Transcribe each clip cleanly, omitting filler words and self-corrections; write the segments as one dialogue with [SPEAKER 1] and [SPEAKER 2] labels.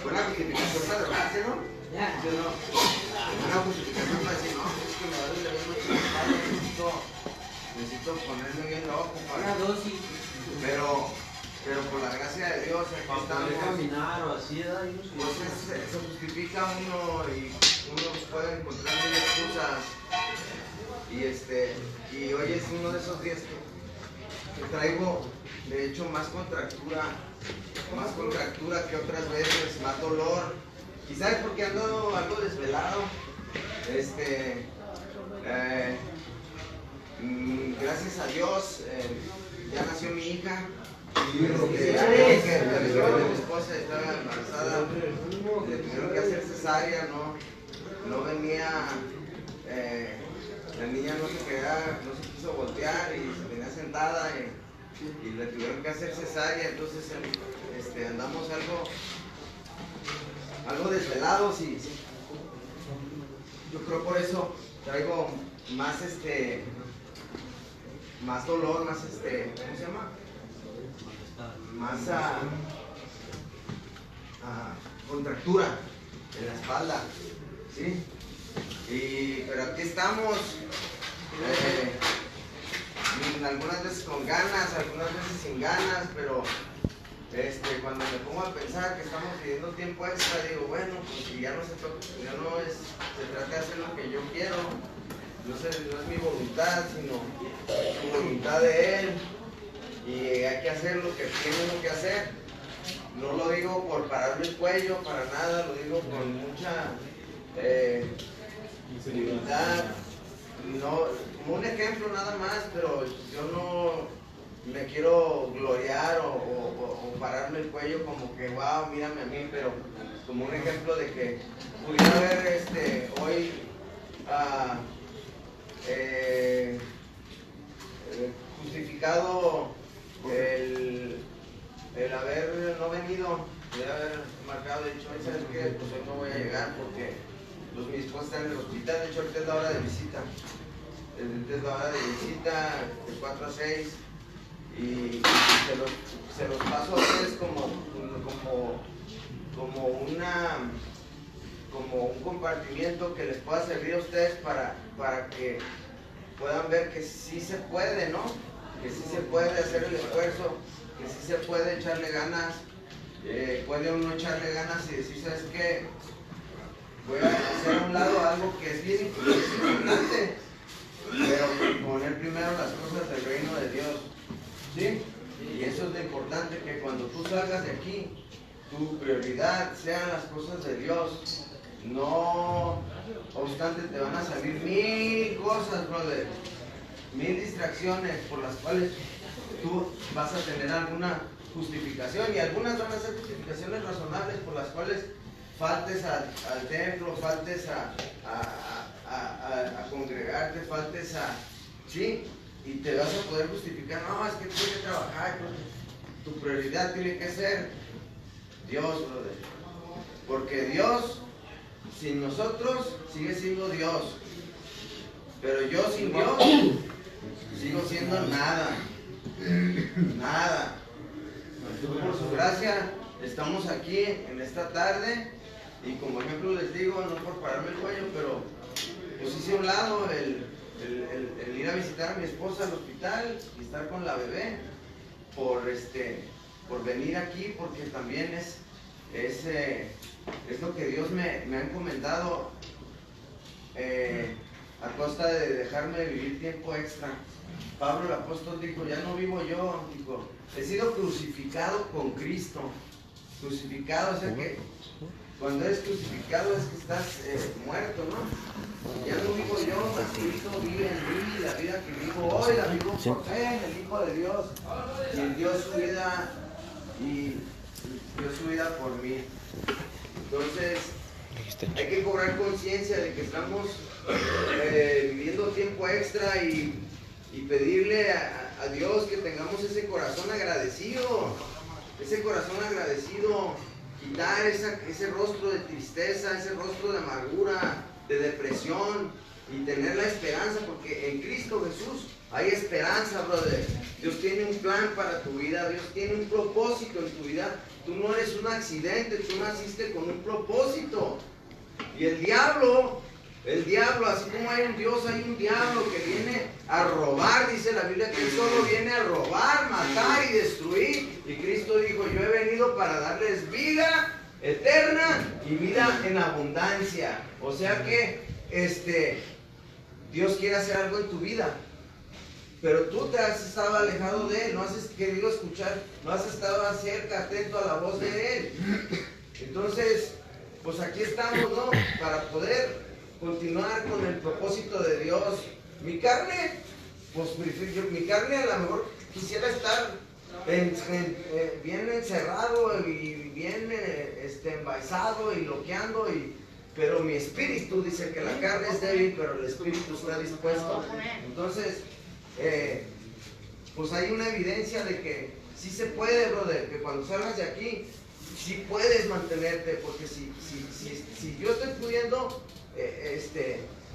[SPEAKER 1] Buena justificación para drogarse, ¿no?
[SPEAKER 2] Ya.
[SPEAKER 1] ¿Sí o no? Buena justificación para decir, no, es que me duele la misma, necesito ponerme bien loco
[SPEAKER 2] Una dosis.
[SPEAKER 1] pero por la gracia de Dios aquí
[SPEAKER 3] Para poder
[SPEAKER 1] estamos.
[SPEAKER 3] caminar o así, ¿verdad?
[SPEAKER 1] Pues se justifica uno y uno puede encontrar mil excusas. Y hoy es uno de esos días que traigo, de hecho, más contractura que otras veces, más dolor. Quizás porque ando algo desvelado. Gracias a Dios, ya nació mi hija. Mi esposa estaba embarazada, le tuvieron que hacer cesárea, no venía, la niña no se quiso voltear y se tenía sentada y le tuvieron que hacer cesárea, entonces andamos algo desvelados y yo creo por eso traigo más dolor, ¿cómo se llama? Más contractura en la espalda, ¿sí? Pero aquí estamos, algunas veces con ganas, algunas veces sin ganas, pero cuando me pongo a pensar que estamos pidiendo tiempo extra, digo, bueno, pues si ya no se trata de hacer lo que yo quiero, no es mi voluntad, sino la voluntad de Él. Y hay que hacer lo que tiene uno que hacer. No lo digo por pararme el cuello, para nada, lo digo con mucha humildad. No, como un ejemplo nada más, pero yo no me quiero gloriar o pararme el cuello como que, wow, mírame a mí, pero como un ejemplo de que pudiera haber hoy justificado el haber no venido, de haber marcado, dicho, ¿sabes qué? Pues hoy no voy a llegar porque mi esposa está en el hospital, de hecho ahorita es la hora de visita. Ahorita es la hora de visita, de 4 a 6, y se los paso a ustedes como un compartimiento que les pueda servir a ustedes para que puedan ver que sí se puede, ¿no? Que sí se puede hacer el esfuerzo, que sí se puede echarle ganas, puede uno echarle ganas y decir, ¿sabes qué? Voy a hacer a un lado algo que es bien importante, pero poner primero las cosas del reino de Dios, ¿sí? Y eso es lo importante, que cuando tú salgas de aquí, tu prioridad sean las cosas de Dios. No obstante, te van a salir mil cosas, brother, mil distracciones por las cuales tú vas a tener alguna justificación, y algunas van a ser justificaciones razonables por las cuales faltes al templo, faltes a congregarte, faltes ¿sí? Y te vas a poder justificar, no, es que tienes que trabajar, tu prioridad tiene que ser Dios, brother, porque Dios sin nosotros sigue siendo Dios, pero yo sin Dios sigo siendo nada. Por su gracia estamos aquí en esta tarde, y como ejemplo les digo, no por pararme el cuello, pero pues hice a un lado el ir a visitar a mi esposa al hospital y estar con la bebé por venir aquí, porque también es lo que Dios me ha encomendado, a costa de dejarme vivir tiempo extra. Pablo el apóstol dijo, ya no vivo yo, dijo, he sido crucificado con Cristo. Crucificado, o sea que cuando eres crucificado es que estás muerto, ¿no? Ya no vivo yo, mas Cristo vive en mí, la vida que vivo hoy la vivo por fe en el Hijo de Dios, quien dio su vida por mí. Entonces, hay que cobrar conciencia de que estamos viviendo tiempo extra y pedirle a Dios que tengamos ese corazón agradecido, quitar ese rostro de tristeza, ese rostro de amargura, de depresión, y tener la esperanza, porque en Cristo Jesús Hay esperanza, brother. Dios tiene un plan para tu vida. Dios tiene un propósito en tu vida. Tú no eres un accidente. Tú naciste con un propósito. Y el diablo, así como hay un Dios, hay un diablo que viene a robar. Dice la Biblia que él solo viene a robar, matar y destruir. Y Cristo dijo, yo he venido para darles vida eterna y vida en abundancia. O sea que Dios quiere hacer algo en tu vida, pero tú te has estado alejado de Él, no has querido escuchar, no has estado cerca, atento a la voz de Él. Entonces, pues aquí estamos, ¿no? Para poder continuar con el propósito de Dios. Mi carne, pues mi carne a lo mejor quisiera estar bien encerrado y bien envaizado y loqueando, pero mi espíritu dice que la carne es débil, pero el espíritu está dispuesto. Entonces, pues hay una evidencia de que sí se puede, brother, que cuando salgas de aquí, sí puedes mantenerte, porque si yo estoy pudiendo,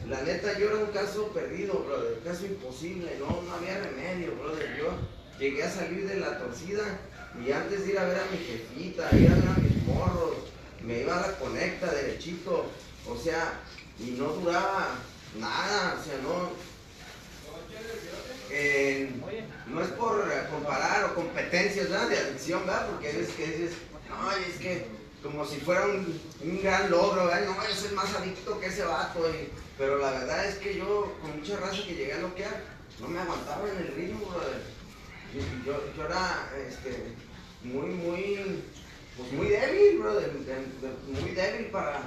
[SPEAKER 1] la neta, yo era un caso perdido, brother, un caso imposible, no había remedio, brother. Yo llegué a salir de la torcida y antes de ir a ver a mi jefita, ir a ver a mis morros, me iba a la conecta derechito, o sea, y no duraba nada, o sea, no es por comparar o competencias, ¿verdad?, de adicción, ¿verdad?, porque es que dices, no, es que como si fuera un gran logro, ¿verdad?, no, yo soy más adicto que ese vato, pero la verdad es que yo, con mucha raza que llegué a loquear, no me aguantaba en el ritmo, brother. Yo era muy débil, brother, muy débil para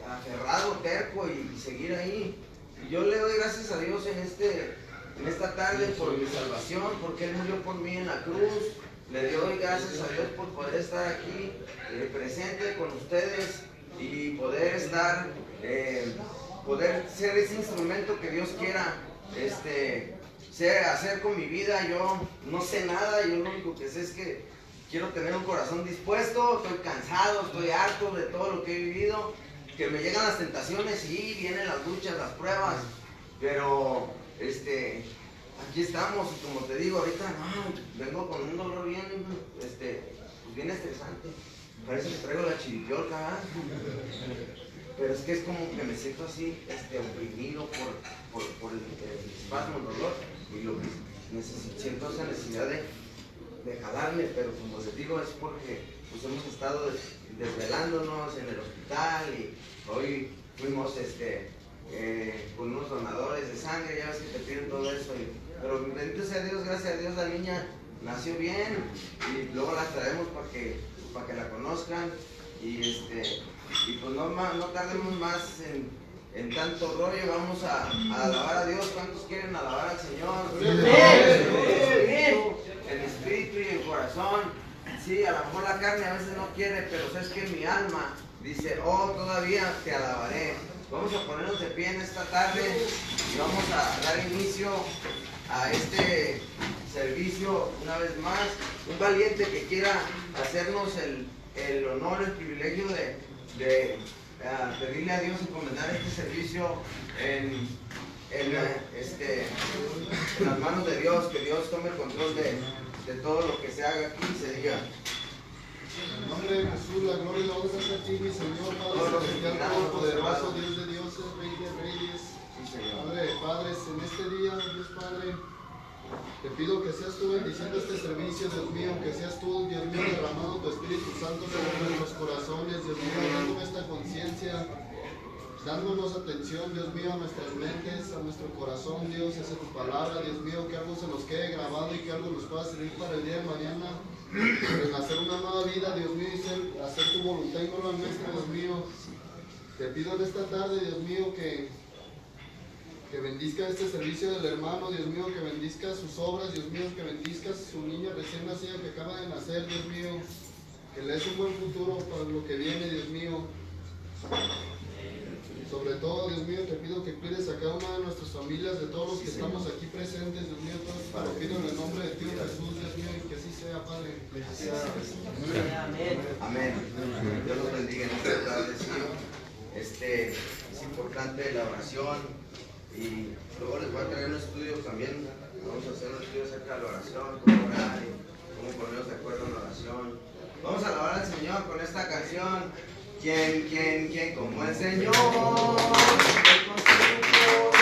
[SPEAKER 1] aferrado, terco y seguir ahí. Y yo le doy gracias a Dios en esta tarde por mi salvación, porque Él murió por mí en la cruz. Le doy gracias a Dios por poder estar aquí presente con ustedes y poder ser ese instrumento que Dios quiera hacer con mi vida. Yo no sé nada, yo lo único que sé es que quiero tener un corazón dispuesto, estoy cansado, estoy harto de todo lo que he vivido, que me llegan las tentaciones, sí, vienen las luchas, las pruebas, pero aquí estamos, y como te digo ahorita, vengo con un dolor bien estresante, parece que traigo la chiripiorca, ¿verdad? Pero es que es como que me siento así, oprimido por el espasmo, el dolor, y lo que siento esa necesidad de jalarme, pero como les digo, es porque pues hemos estado desvelándonos en el hospital, y hoy fuimos con unos donadores de sangre, ya ves que te piden todo eso, pero bendito sea Dios, gracias a Dios la niña nació bien, y luego la traemos para que la conozcan, y pues no tardemos más en tanto rollo. Vamos a alabar a Dios. ¿Cuántos quieren alabar al Señor? En espíritu y en corazón. Sí, a lo mejor la carne a veces no quiere, pero sabes que mi alma dice, oh, todavía te alabaré. Vamos a ponernos de pie en esta tarde y vamos a dar inicio a este servicio una vez más. Un valiente que quiera hacernos el honor, el privilegio de pedirle a Dios encomendar este servicio en las manos de Dios, que Dios tome el control de todo lo que se haga aquí y se diga.
[SPEAKER 2] En el nombre de Jesús, la gloria y la honra sea a ti, mi Señor, Padre celestial, todopoderoso, Dios de dioses, Rey de reyes. Padre de padres, en este día, Dios Padre, te pido que seas tú bendiciendo este servicio, Dios mío, que seas tú, Dios mío, derramando tu Espíritu Santo sobre nuestros corazones, Dios mío, dándonos esta conciencia, dándonos atención, Dios mío, a nuestras mentes, a nuestro corazón, Dios, hacia tu palabra, Dios mío, que algo se nos quede grabado y que algo nos pueda servir para el día de mañana, en hacer una nueva vida, Dios mío, y hacer tu voluntad y no la nuestra, Dios mío. Te pido en esta tarde, Dios mío, que bendizca este servicio del hermano, Dios mío, que bendizca sus obras, Dios mío, que bendizca su niña recién nacida que acaba de nacer, Dios mío, que le des un buen futuro para lo que viene, Dios mío. Sobre todo, Dios mío, te pido que cuides a cada una de nuestras familias, de todos los que estamos aquí presentes, Dios mío, todo lo pido en el nombre de ti, Jesús, Dios mío, y que así sea, Padre.
[SPEAKER 1] Amén. Dios los bendiga en esta tarde, sí. Es importante la oración, Y luego les voy a traer un estudio también. Vamos a hacer un estudio acerca de la oración, cómo orar y cómo ponernos de acuerdo en la oración. Vamos a alabar al Señor con esta canción. ¿Quién como el Señor? El consumo del amor.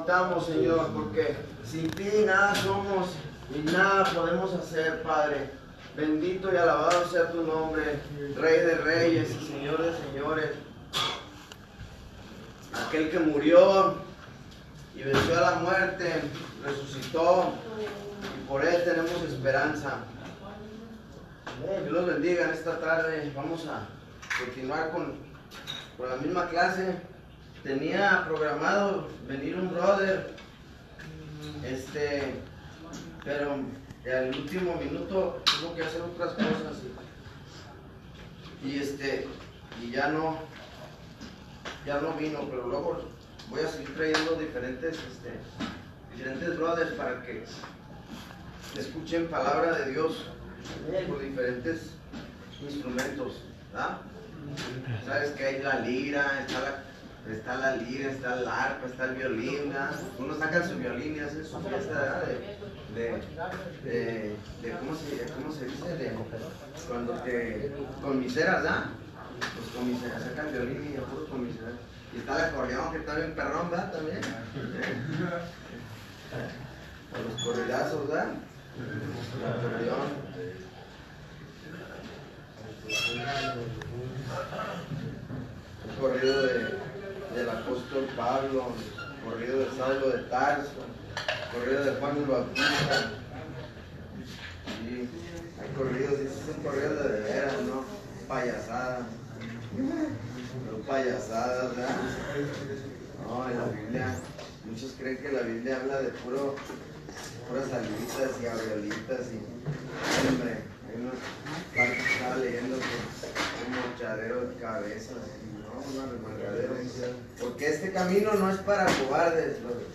[SPEAKER 1] exaltamos, Señor, porque sin ti nada somos y nada podemos hacer, Padre. Bendito y alabado sea tu nombre, Rey de reyes y Señor de señores. Aquel que murió y venció a la muerte, resucitó y por él tenemos esperanza. Dios los bendiga en esta tarde. Vamos a continuar con la misma clase. Tenía programado venir un brother, pero al último minuto tuvo que hacer otras cosas y ya no vino, pero luego voy a seguir trayendo diferentes brothers para que escuchen palabra de Dios por diferentes instrumentos, ¿verdad? Sabes que hay la lira, está la lira, está el arpa, está el violín, ¿verdad? Uno saca su violín y hace su fiesta ¿cómo se dice? Cuando te conmiseras, ¿verdad? Pues conmiseras, sacan violín y puros conmiseras. Y está el acordeón que está bien perrón, ¿verdad? También. A los corridazos, ¿verdad? El acordeón. El corrido del apóstol Pablo, corrido de Saulo de Tarso, corrido de Juan el Bautista. Sí, hay corridos, dices son corridos de veras, ¿no? Payasadas. No payasadas, ¿verdad? No, en la Biblia, muchos creen que la Biblia habla de puras saliditas y aureolitas y, hombre, hay unos partes que estaba leyendo que un mochadero de cabezas, no, un remangadero. Porque este camino no es para cobardes, brother.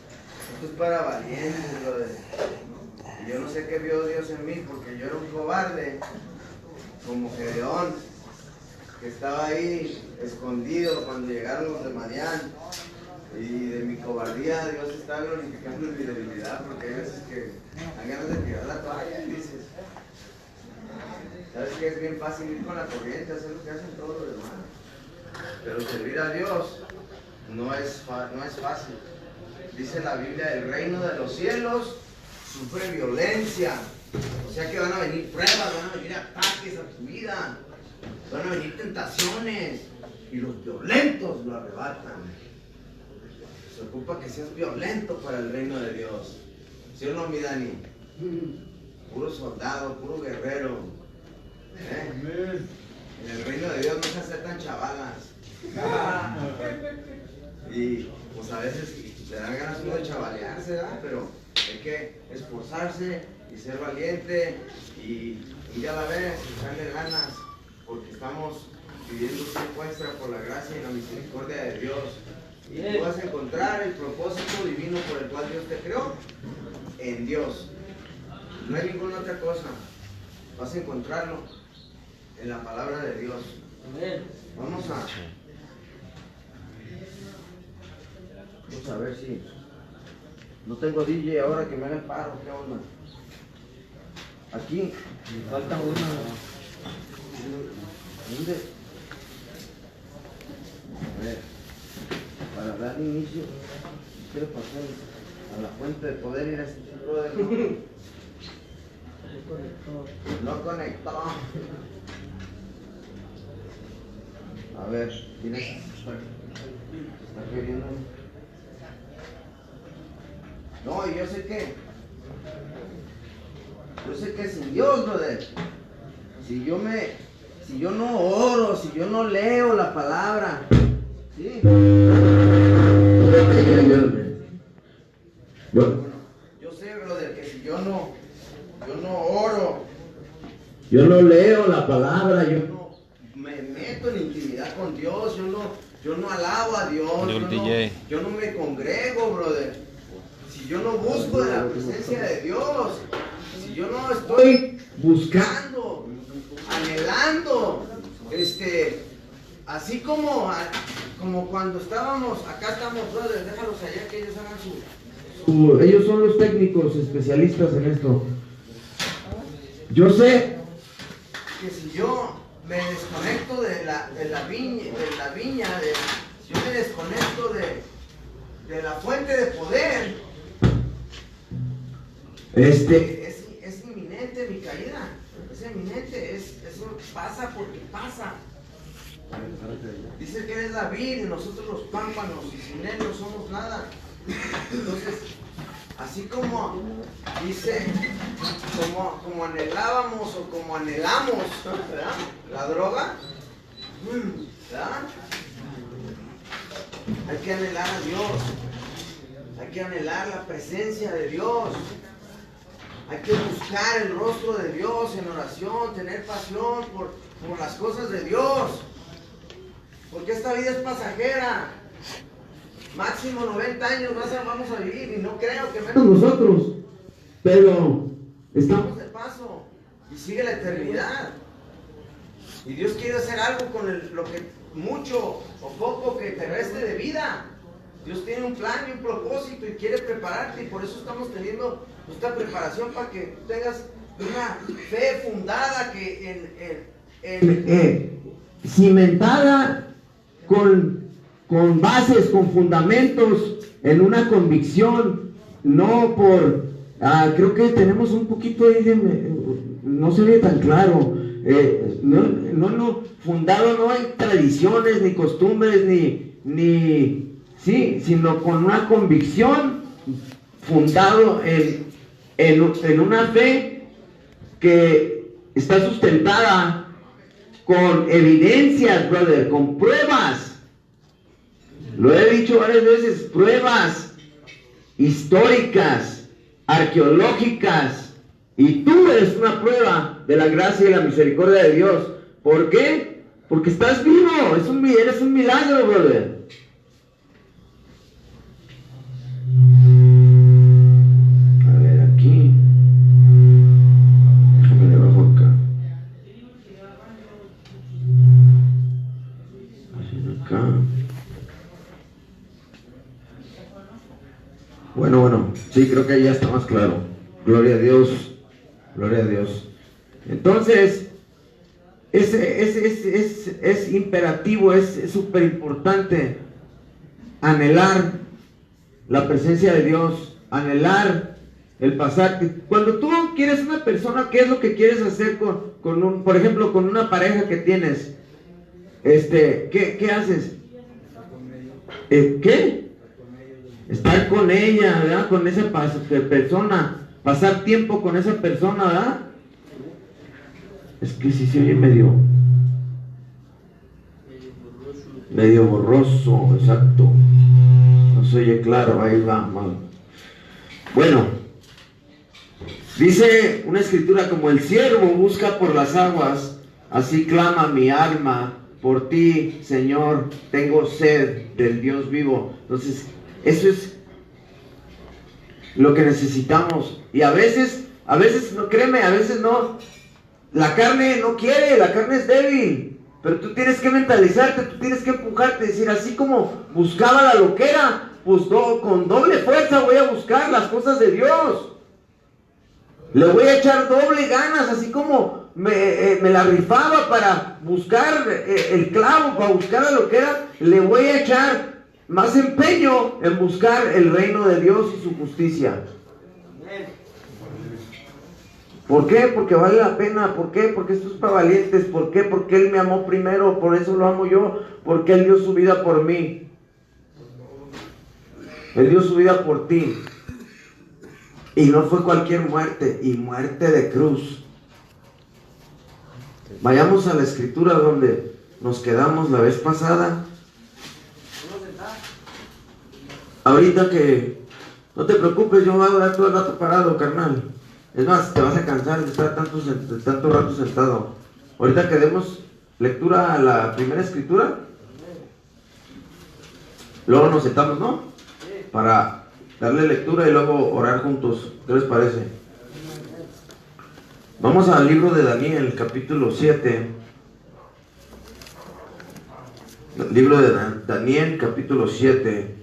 [SPEAKER 1] Esto es para valientes, brother. Y yo no sé qué vio Dios en mí, porque yo era un cobarde, como Gedeón, que estaba ahí escondido cuando llegaron los de Madián. Y de mi cobardía Dios está glorificando en mi debilidad, porque hay veces que dan ganas de tirar la toalla y dices, sabes que es bien fácil ir con la corriente, hacer lo que hacen todos los demás, pero servir a Dios no es fácil. Dice la Biblia, el reino de los cielos sufre violencia, o sea que van a venir pruebas, van a venir ataques a tu vida, van a venir tentaciones y los violentos lo arrebatan. Se ocupa que seas violento para el reino de Dios. ¿Sí o no, mi Dani? Puro soldado, puro guerrero. En el reino de Dios no se aceptan chavalas. Y pues a veces le dan ganas uno de chavalearse, ¿verdad? Pero hay que esforzarse y ser valiente y ya la vez, echarle ganas, porque estamos viviendo una encuesta por la gracia y la misericordia de Dios. Y tú vas a encontrar el propósito divino por el cual Dios te creó en Dios. No hay ninguna otra cosa. Vas a encontrarlo en la palabra de Dios. Vamos a ver si no tengo DJ ahora que me haga el paro. ¿Qué onda? Aquí falta una. ¿Dónde? A ver, para dar inicio, quiero pasar a la fuente de poder ir a este tipo de... No conectó. A ver, tienes. ¿Está queriendo? No, y yo sé que sin Dios, brother, si yo no oro, si yo no leo la palabra, ¿sí? Yo sé, brother, que si yo no oro, yo no leo la palabra, yo no me meto en intimidad con Dios, yo no alabo a Dios, yo no me congrego, brother. Si yo no busco de la presencia de Dios, si yo no estoy buscando, anhelando, así como cuando estábamos, acá estamos, brother, déjalos allá que ellos hagan ellos son los técnicos especialistas en esto. Yo sé que si yo me desconecto de la viña, si yo me desconecto de la fuente de poder, es inminente mi caída. Es inminente, eso pasa porque pasa. Dice que Él es la vid y nosotros los pámpanos, y sin Él no somos nada. Entonces, así como dice, como anhelábamos o como anhelamos, ¿verdad?, la droga, ¿verdad?, hay que anhelar a Dios, hay que anhelar la presencia de Dios, hay que buscar el rostro de Dios en oración, tener pasión por las cosas de Dios, porque esta vida es pasajera. Máximo 90 años vamos a vivir, y no creo que menos nosotros, pero estamos de paso y sigue la eternidad. Y Dios quiere hacer algo con lo que mucho o poco que te reste de vida. Dios tiene un plan y un propósito y quiere prepararte, y por eso estamos teniendo esta preparación, para que tengas una fe fundada, cimentada con bases, con fundamentos, en una convicción, no por, creo que tenemos un poquito ahí no se ve tan claro, fundado no en tradiciones, ni costumbres, sino con una convicción, fundado en una fe que está sustentada con evidencias, brother, con pruebas. Lo he dicho varias veces, pruebas históricas, arqueológicas, y tú eres una prueba de la gracia y la misericordia de Dios. ¿Por qué? Porque estás vivo, eres un milagro, brother. A ver, aquí, déjame le bajo acá. Acá. Bueno, sí, creo que ya está más claro. Gloria a Dios, gloria a Dios. Entonces, es imperativo, es súper importante anhelar la presencia de Dios, anhelar el pasar. Cuando tú quieres una persona, ¿qué es lo que quieres hacer por ejemplo, con una pareja que tienes? ¿Qué haces? ¿Qué? Estar con ella, ¿verdad? Con esa persona, pasar tiempo con esa persona, ¿verdad? Es que si se oye medio borroso, exacto. No se oye claro, ahí va mal. Bueno, dice una escritura: como el ciervo busca por las aguas, así clama mi alma por ti, Señor. Tengo sed del Dios vivo. Entonces, eso es lo que necesitamos. Y a veces no, créeme, a veces no. La carne no quiere, la carne es débil. Pero tú tienes que mentalizarte, tú tienes que empujarte, decir, así como buscaba la loquera, pues con doble fuerza voy a buscar las cosas de Dios. Le voy a echar doble ganas, así como me la rifaba para buscar el clavo, para buscar la loquera, le voy a echar más empeño en buscar el reino de Dios y su justicia. ¿Por qué? Porque vale la pena. ¿Por qué? Porque esto es para valientes. ¿Por qué? Porque Él me amó primero, por eso lo amo yo, porque Él dio su vida por mí. Él dio su vida por ti. Y no fue cualquier muerte, y muerte de cruz. Vayamos a la escritura donde nos quedamos la vez pasada. Ahorita que no te preocupes, yo voy a durar todo el rato parado, carnal. Es más, te vas a cansar de estar tanto rato sentado. Ahorita que demos lectura a la primera escritura, luego nos sentamos, ¿no? Para darle lectura y luego orar juntos. ¿Qué les parece? Vamos al libro de Daniel, capítulo 7. El libro de Daniel, capítulo 7.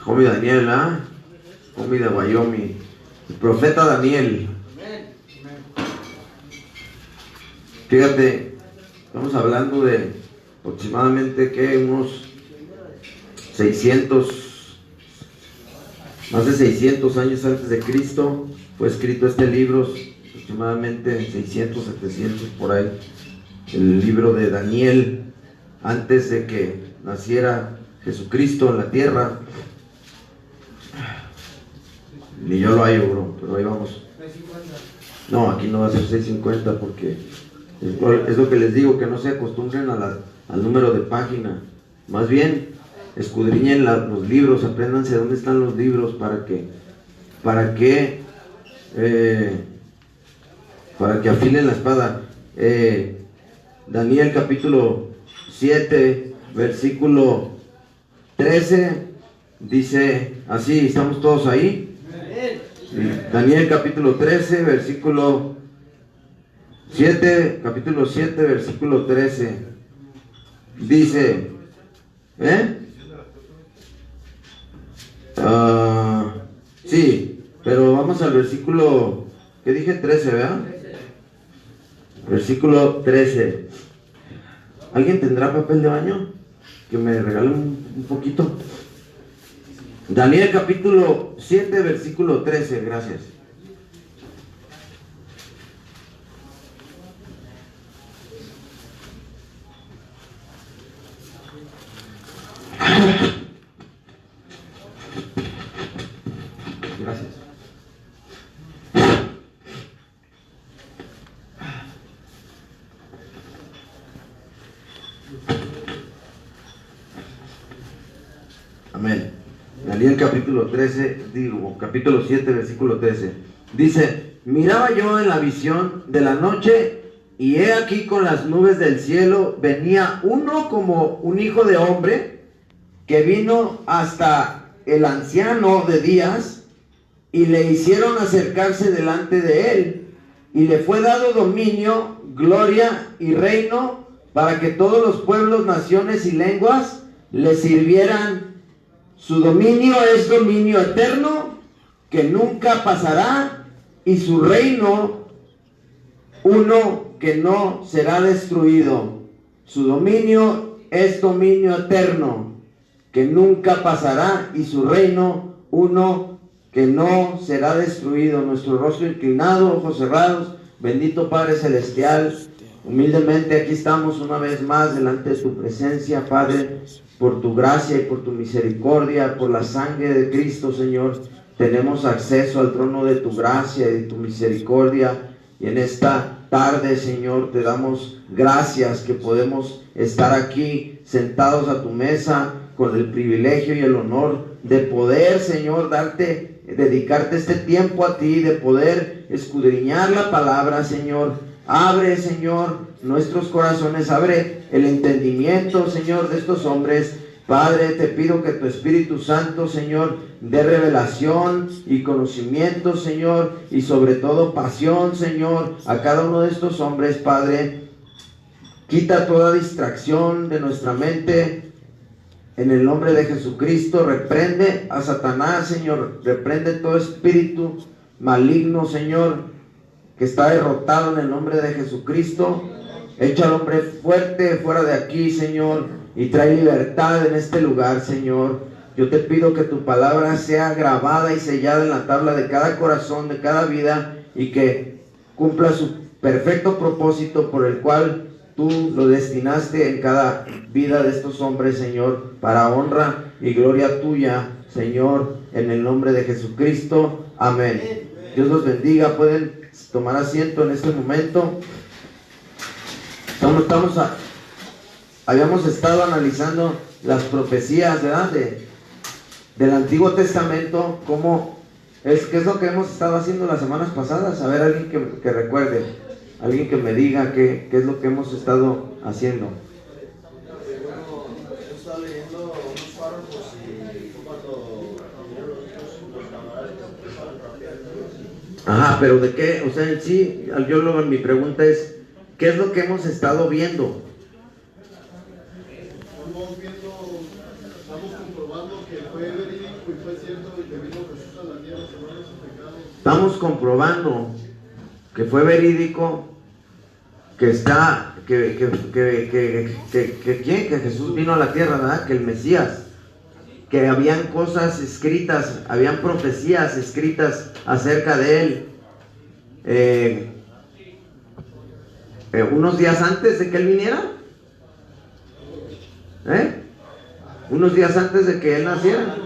[SPEAKER 1] Homie Daniel, Homie de Wyoming. El profeta Daniel. Fíjate, estamos hablando de aproximadamente unos 600
[SPEAKER 3] Más de 600 años antes de Cristo fue escrito este libro, aproximadamente 600, 700 por ahí, el libro de Daniel, antes de que naciera Jesucristo en la tierra. Ni yo lo hallo, bro, pero ahí vamos. No, aquí no va a ser 650 porque es lo que les digo, que no se acostumbren al número de página. Más bien, escudriñen los libros, apréndanse dónde están los libros para que afilen la espada. Daniel capítulo 7, versículo 13, dice así, ¿estamos todos ahí? Daniel capítulo 13, versículo 7, capítulo 7, versículo 13, dice, sí, pero vamos al versículo, ¿qué dije? 13, ¿verdad? Versículo 13. ¿Alguien tendrá papel de baño? Que me regale un poquito. Daniel capítulo 7, versículo 13, gracias. Gracias. Amén. Daniel capítulo 7, versículo 13. Dice, miraba yo en la visión de la noche, y he aquí con las nubes del cielo venía uno como un hijo de hombre, que vino hasta el anciano de días, y le hicieron acercarse delante de él, y le fue dado dominio, gloria y reino, para que todos los pueblos, naciones y lenguas le sirvieran. Su dominio es dominio eterno, que nunca pasará, y su reino uno que no será destruido. Su dominio es dominio eterno, que nunca pasará, y su reino uno que no será destruido. Nuestro rostro inclinado, ojos cerrados. Bendito Padre Celestial, humildemente aquí estamos una vez más delante de tu presencia, Padre, por tu gracia y por tu misericordia, por la sangre de Cristo, Señor. Tenemos acceso al trono de tu gracia y de tu misericordia, y en esta tarde, Señor, te damos gracias que podemos estar aquí sentados a tu mesa con el privilegio y el honor de poder, Señor, dedicarte este tiempo a ti, de poder escudriñar la palabra, Señor. Abre, Señor, nuestros corazones, abre el entendimiento, Señor, de estos hombres. Padre, te pido que tu Espíritu Santo, Señor, dé revelación y conocimiento, Señor, y sobre todo pasión, Señor, a cada uno de estos hombres, Padre. Quita toda distracción de nuestra mente. En el nombre de Jesucristo, reprende a Satanás, Señor. Reprende todo espíritu maligno, Señor, que está derrotado en el nombre de Jesucristo. Echa al hombre fuerte fuera de aquí, Señor, y trae libertad en este lugar, Señor. Yo te pido que tu palabra sea grabada y sellada en la tabla de cada corazón, de cada vida, y que cumpla su perfecto propósito por el cual tú lo destinaste en cada vida de estos hombres, Señor, para honra y gloria tuya, Señor, en el nombre de Jesucristo. Amén. Dios los bendiga. Pueden tomar asiento en este momento. Habíamos estado analizando las profecías, ¿verdad? Del Antiguo Testamento, ¿qué es lo que hemos estado haciendo las semanas pasadas? A ver, alguien que recuerde, alguien que me diga qué es lo que hemos estado haciendo.
[SPEAKER 2] Yo estaba leyendo unos párrafos y cuando los camaradas que se preparan para
[SPEAKER 3] Ajá, pero ¿de qué? O sea, en sí, mi pregunta es, ¿qué es lo que hemos estado viendo?
[SPEAKER 2] Estamos comprobando que fue verídico y fue cierto y que vino Jesús a la tierra a salvar nuestros pecados.
[SPEAKER 3] Estamos comprobando que fue verídico, que Jesús vino a la tierra, ¿verdad? Que el Mesías, que habían cosas escritas, habían profecías escritas acerca de él. Unos días antes de que él viniera, unos días antes de que él naciera,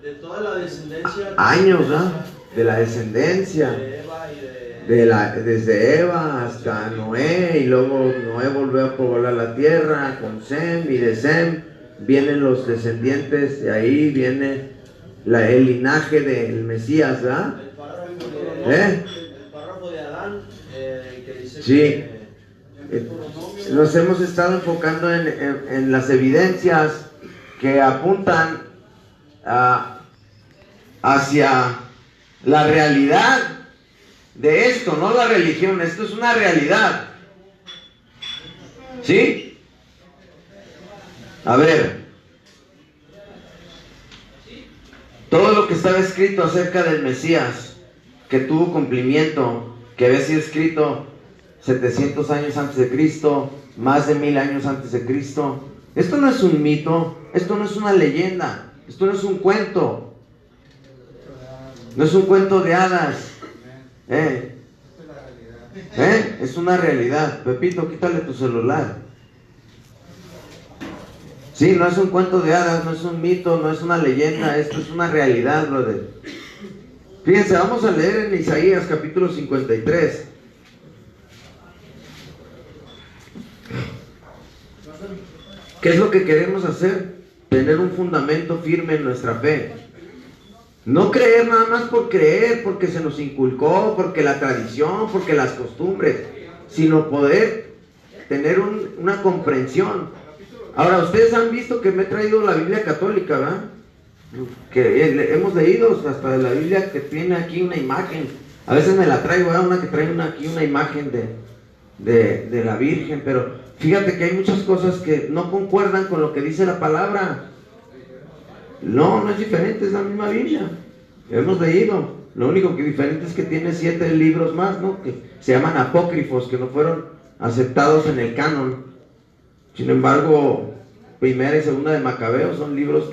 [SPEAKER 4] de toda la descendencia,
[SPEAKER 3] años, de la descendencia, desde Eva hasta Noé, y luego Noé volvió a poblar la tierra con Sem, y de Sem vienen los descendientes, de ahí viene el linaje del Mesías, ¿verdad?
[SPEAKER 4] el párrafo de Adán, que dice
[SPEAKER 3] Sí.
[SPEAKER 4] que
[SPEAKER 3] Nos hemos estado enfocando en las evidencias que apuntan hacia la realidad de esto, no la religión. Esto es una realidad. ¿Sí? A ver, todo lo que estaba escrito acerca del Mesías, que tuvo cumplimiento, que había sido escrito 700 años antes de Cristo, más de 1000 años antes de Cristo. Esto no es un mito, esto no es una leyenda, esto no es un cuento, no es un cuento de hadas. Es una realidad. Pepito, quítale tu celular. Sí, no es un cuento de hadas, no es un mito, no es una leyenda, esto es una realidad, brother. Fíjense, vamos a leer en Isaías capítulo 53. ¿Qué es lo que queremos hacer? Tener un fundamento firme en nuestra fe. No creer nada más por creer, porque se nos inculcó, porque la tradición, porque las costumbres, sino poder tener una comprensión. Ahora, ustedes han visto que me he traído la Biblia católica, ¿verdad? Que hemos leído hasta de la Biblia que tiene aquí una imagen. A veces me la traigo, ¿verdad? Una que trae aquí una imagen de la Virgen, pero fíjate que hay muchas cosas que no concuerdan con lo que dice la palabra. No es diferente, es la misma Biblia. Hemos leído. Lo único que diferente es que tiene 7 libros más, ¿no? Que se llaman apócrifos, que no fueron aceptados en el canon. Sin embargo, Primera y Segunda de Macabeo son libros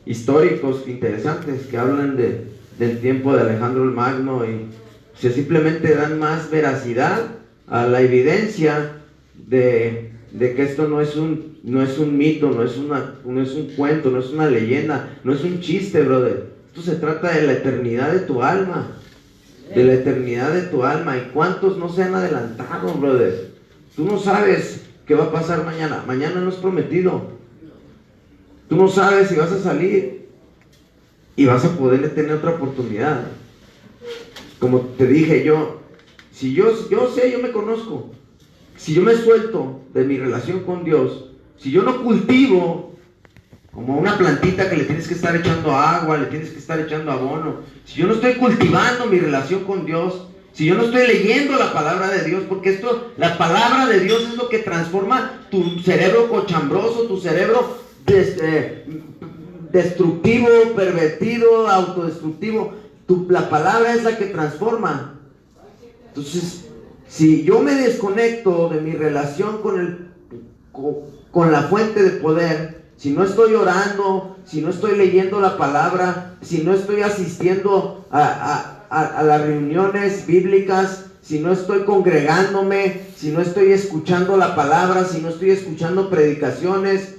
[SPEAKER 3] históricos interesantes que hablan del tiempo de Alejandro el Magno y simplemente dan más veracidad a la evidencia de que esto no es un mito, no es un cuento, no es una leyenda, no es un chiste, brother. Esto se trata de la eternidad de tu alma, de la eternidad de tu alma. ¿Y cuántos no se han adelantado, brother? Tú no sabes qué va a pasar mañana. Mañana no es prometido. Tú no sabes si vas a salir y vas a poder tener otra oportunidad. Como te dije, yo me conozco. Si yo me suelto de mi relación con Dios, si yo no cultivo como una plantita que le tienes que estar echando agua, le tienes que estar echando abono, si yo no estoy cultivando mi relación con Dios, si yo no estoy leyendo la palabra de Dios, porque la palabra de Dios es lo que transforma tu cerebro cochambroso, tu cerebro destructivo, pervertido, autodestructivo. La palabra es la que transforma. Entonces, si yo me desconecto de mi relación con la fuente de poder, si no estoy orando, si no estoy leyendo la palabra, si no estoy asistiendo a las reuniones bíblicas, si no estoy congregándome, si no estoy escuchando la palabra, si no estoy escuchando predicaciones,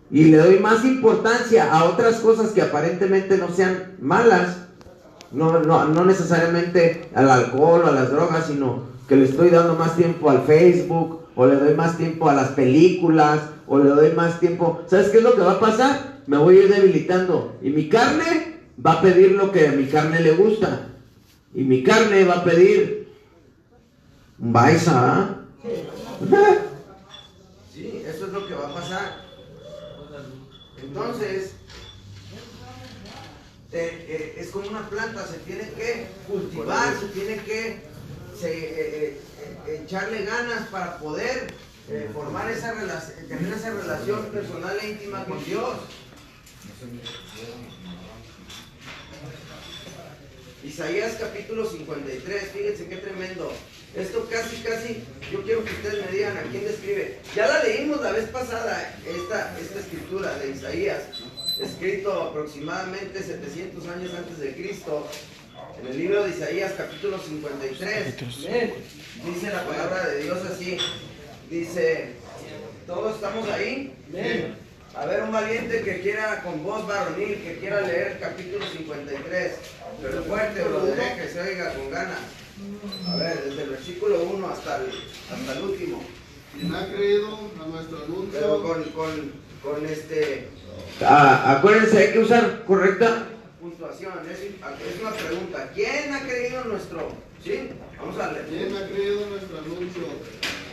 [SPEAKER 3] y le doy más importancia a otras cosas que aparentemente no sean malas, no necesariamente al alcohol o a las drogas, sino que le estoy dando más tiempo al Facebook, o le doy más tiempo a las películas, o le doy más tiempo. ¿Sabes qué es lo que va a pasar? Me voy a ir debilitando, y mi carne va a pedir lo que a mi carne le gusta, y mi carne va a pedir un baisa,
[SPEAKER 1] Sí, eso es lo que va a pasar. Entonces, es como una planta, se tiene que cultivar, se tiene que echarle ganas para poder formar esa relación, tener esa relación personal e íntima con Dios. Isaías capítulo 53, fíjense qué tremendo. Esto casi, yo quiero que ustedes me digan a quién describe. Ya la leímos la vez pasada, esta escritura de Isaías, escrito aproximadamente 700 años antes de Cristo, en el libro de Isaías capítulo 53. Dice la palabra de Dios así, dice, ¿todos estamos ahí? A ver, un valiente que quiera con voz varonil, que quiera leer capítulo 53, pero fuerte, brother, que se oiga con ganas. A ver, desde el versículo 1 hasta el último.
[SPEAKER 2] Quien ha creído a nuestro anuncio.
[SPEAKER 1] Pero con
[SPEAKER 3] acuérdense, hay que usar correcta
[SPEAKER 1] puntuación. Es una pregunta. ¿Quién ha creído nuestro? ¿Sí? Vamos a leer.
[SPEAKER 2] ¿Quién ha creído nuestro anuncio?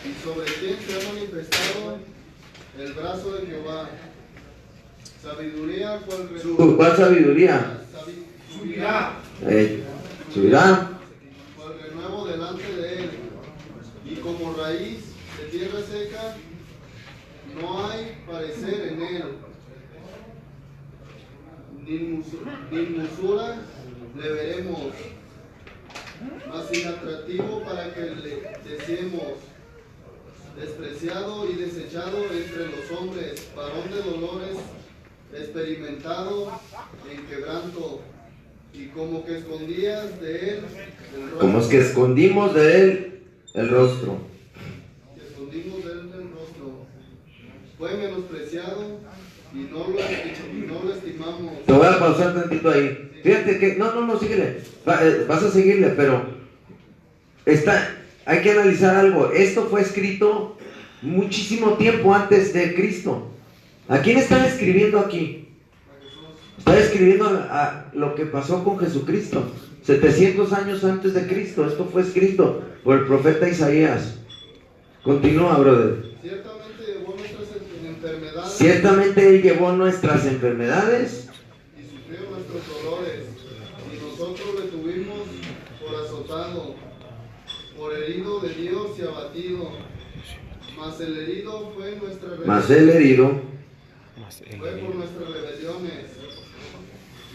[SPEAKER 2] ¿Y sobre quién se ha manifestado el brazo de Jehová? Sabiduría,
[SPEAKER 3] ¿cuál sabiduría?
[SPEAKER 2] Subirá.
[SPEAKER 3] Subirá.
[SPEAKER 2] Cual renuevo delante de él. Y como raíz de tierra seca, no hay parecer en él. Ni musura le veremos, mas inatractivo para que le deseemos, despreciado y desechado entre los hombres, varón de dolores, experimentado en quebranto, y como que escondías de él el rostro.
[SPEAKER 3] Como es que escondimos de él el rostro.
[SPEAKER 2] Escondimos de él el rostro. Fue menospreciado y no lo estimamos.
[SPEAKER 3] Te voy a pausar tantito ahí. Fíjate que, no, síguele. Vas a seguirle, pero hay que analizar algo. Esto fue escrito muchísimo tiempo antes de Cristo. ¿A quién está escribiendo aquí? Está escribiendo a lo que pasó con Jesucristo. 700 años antes de Cristo. Esto fue escrito por el profeta Isaías. Continúa, brother.
[SPEAKER 2] Ciertamente Él llevó nuestras enfermedades.
[SPEAKER 3] Ciertamente Él llevó nuestras enfermedades
[SPEAKER 2] Y sufrió nuestros dolores. Y nosotros le tuvimos por azotado, por herido de Dios y abatido. Mas el herido fue nuestra rebelión. Fue por nuestras rebeliones,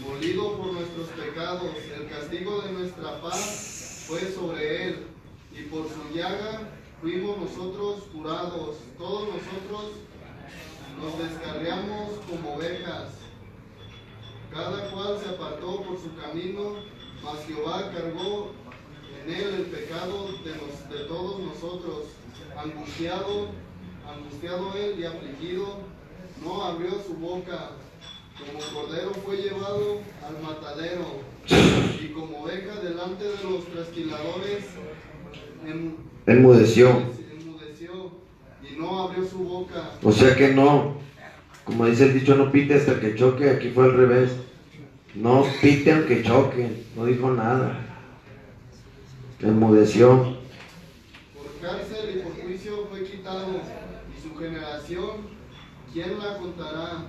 [SPEAKER 2] molido por nuestros pecados. El castigo de nuestra paz fue sobre él, y por su llaga fuimos nosotros curados. Todos nosotros nos descarriamos como ovejas, cada cual se apartó por su camino, mas Jehová cargó en él el pecado de todos nosotros. Angustiado él y afligido, no abrió su boca. Como cordero fue llevado al matadero, y como oveja delante de los trasquiladores,
[SPEAKER 3] enmudeció.
[SPEAKER 2] Y no abrió su boca.
[SPEAKER 3] O sea que no, como dice el dicho, no pite hasta que choque. Aquí fue al revés. No pite aunque choque. No dijo nada. Enmudeció.
[SPEAKER 2] Por cárcel y por juicio fue quitado. Y su generación, ¿quién la contará?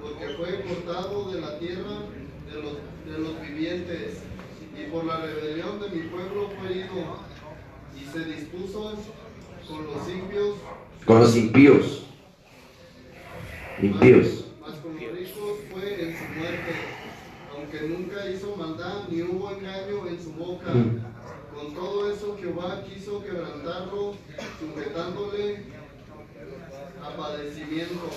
[SPEAKER 2] Porque fue cortado de la tierra de los vivientes. Y por la rebelión de mi pueblo fue herido. Y se dispuso con los impios.
[SPEAKER 3] Con los impíos.
[SPEAKER 2] Mas con los ricos fue en su muerte, aunque nunca hizo maldad ni hubo engaño en su boca. Con todo eso Jehová quiso quebrantarlo, sujetándole a padecimiento.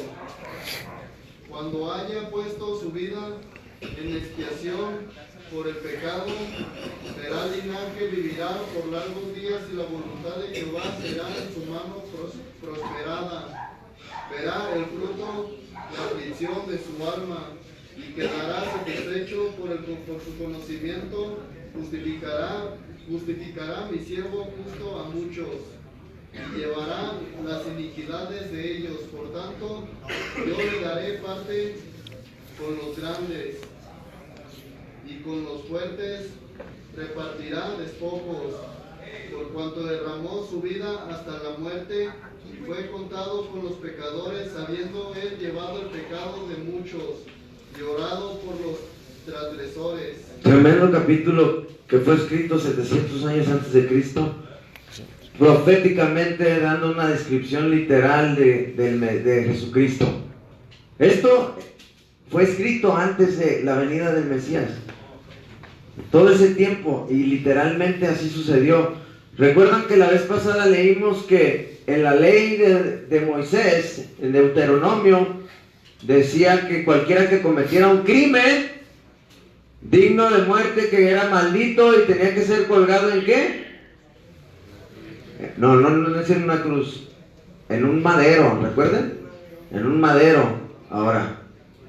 [SPEAKER 2] Cuando haya puesto su vida en expiación por el pecado, verá linaje, vivirá por largos días, y la voluntad de Jehová será en su mano prosperada. Verá el fruto, la aflicción de su alma, y quedará satisfecho por su conocimiento. Justificará mi siervo justo a muchos, y llevará las iniquidades de ellos. Por tanto, yo le daré parte con los grandes, y con los fuertes repartirá despojos, por cuanto derramó su vida hasta la muerte, y fue contado con los pecadores, habiendo él llevado el pecado de muchos, llorado por los transgresores.
[SPEAKER 3] Tremendo capítulo que fue escrito 700 años antes de Cristo, proféticamente dando una descripción literal de Jesucristo. Esto fue escrito antes de la venida del Mesías. Todo ese tiempo, y literalmente así sucedió. Recuerdan que la vez pasada leímos que en la ley de Moisés, en Deuteronomio, decía que cualquiera que cometiera un crimen digno de muerte, que era maldito y tenía que ser colgado ¿en qué? No es en una cruz, en un madero, ¿recuerdan? En un madero. Ahora,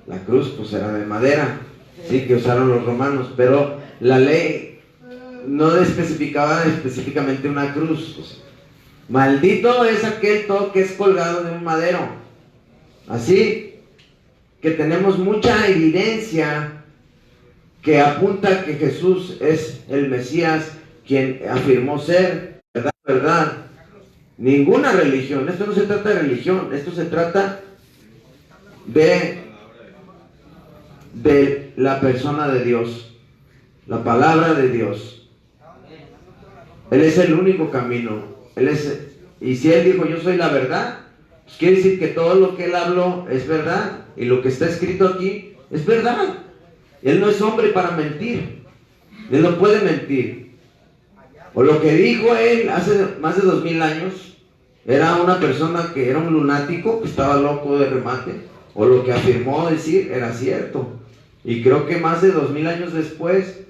[SPEAKER 3] la cruz pues era de madera, sí, que usaron los romanos, pero la ley no especificaba específicamente una cruz. Pues, maldito es aquel todo que es colgado de un madero. Así que tenemos mucha evidencia que apunta a que Jesús es el Mesías, quien afirmó ser, ¿verdad? Ninguna religión, esto no se trata de religión, esto se trata de la persona de Dios, la palabra de Dios. Él es el único camino. Y si Él dijo yo soy la verdad, pues quiere decir que todo lo que Él habló es verdad, y lo que está escrito aquí es verdad. Él no es hombre para mentir, Él no puede mentir. O lo que dijo Él hace más de 2000 años, era una persona que era un lunático, que estaba loco de remate, o lo que afirmó decir era cierto. Y creo que más de 2000 años después